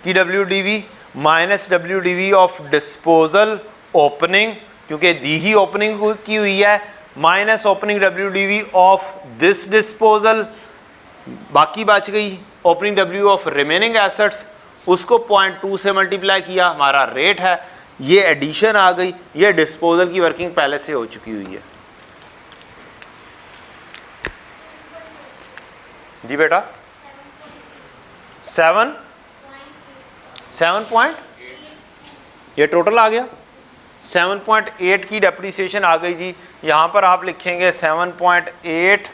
की WDV minus WDV of disposal opening, क्योंकि दी ही ओपनिंग की हुई है, minus opening WDV of this disposal, बाकी बच गई opening WDV of remaining assets, उसको 0.2 से मल्टीप्लाई किया, हमारा रेट है, ये एडिशन आ गई, ये डिस्पोजल की वर्किंग पहले से हो चुकी हुई है। जी बेटा 7 पॉइंट, ये टोटल आ गया 7.8 की डेप्रीसिएशन आ गई जी। यहाँ पर आप लिखेंगे 7.8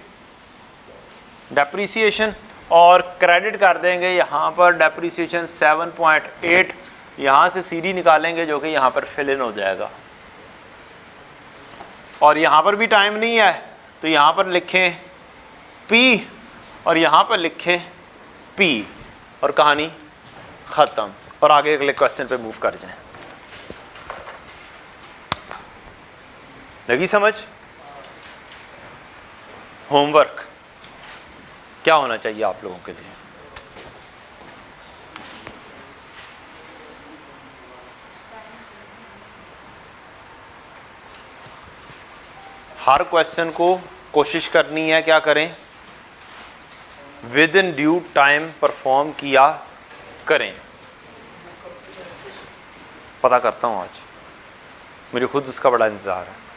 डेप्रीसिएशन और क्रेडिट कर देंगे यहाँ पर डेप्रीसिएशन 7.8, यहाँ से सीडी निकालेंगे जो कि यहाँ पर फिल इन हो जाएगा। और यहाँ पर भी टाइम नहीं है तो यहाँ पर लिखें P और यहाँ पर लिखें P और कहानी ख़त्म, और आगे अगले क्वेश्चन पे मूव कर जाएं। लगी समझ? होमवर्क क्या होना चाहिए आप लोगों के लिए? हर क्वेश्चन को कोशिश करनी है, क्या करें, with in due time perform किया करें। पता करता हूं आज। मुझे खुद उसका बड़ा इंतज़ार है।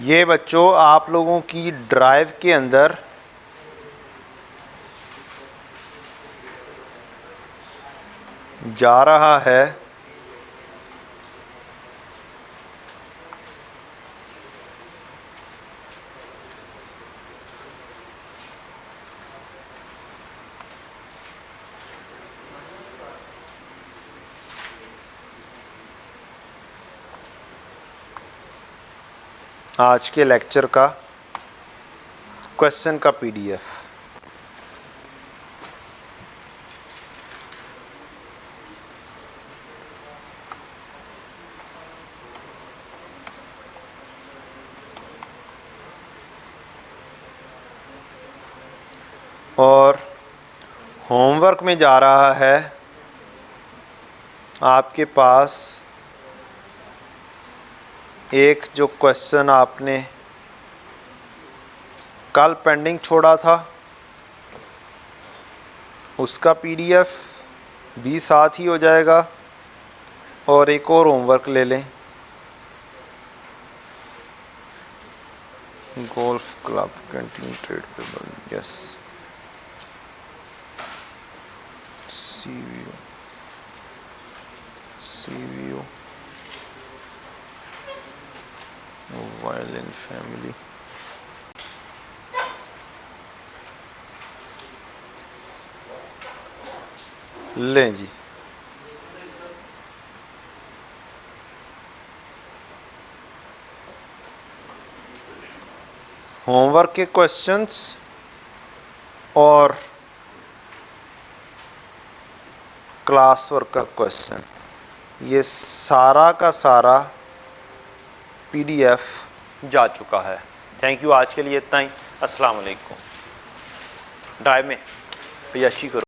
ये बच्चों आप लोगों की ड्राइव के अंदर जा रहा है आज के लेक्चर का क्वेश्चन का पीडीएफ। और होमवर्क में जा रहा है आपके पास एक जो क्वेश्चन आपने कल पेंडिंग छोड़ा था उसका पीडीएफ भी साथ ही हो जाएगा, और एक और होमवर्क ले लें, golf club canteen trade payable, yes, सीवीओ वायलिन फैमिली। लें जी, होमवर्क के क्वेश्चंस और क्लास वर्क का क्वेश्चन, ये सारा का सारा पीडीएफ जा चुका है। थैंक यू, आज के लिए इतना ही। अस्सलाम वालेकुम। ड्राइव में यशी करो।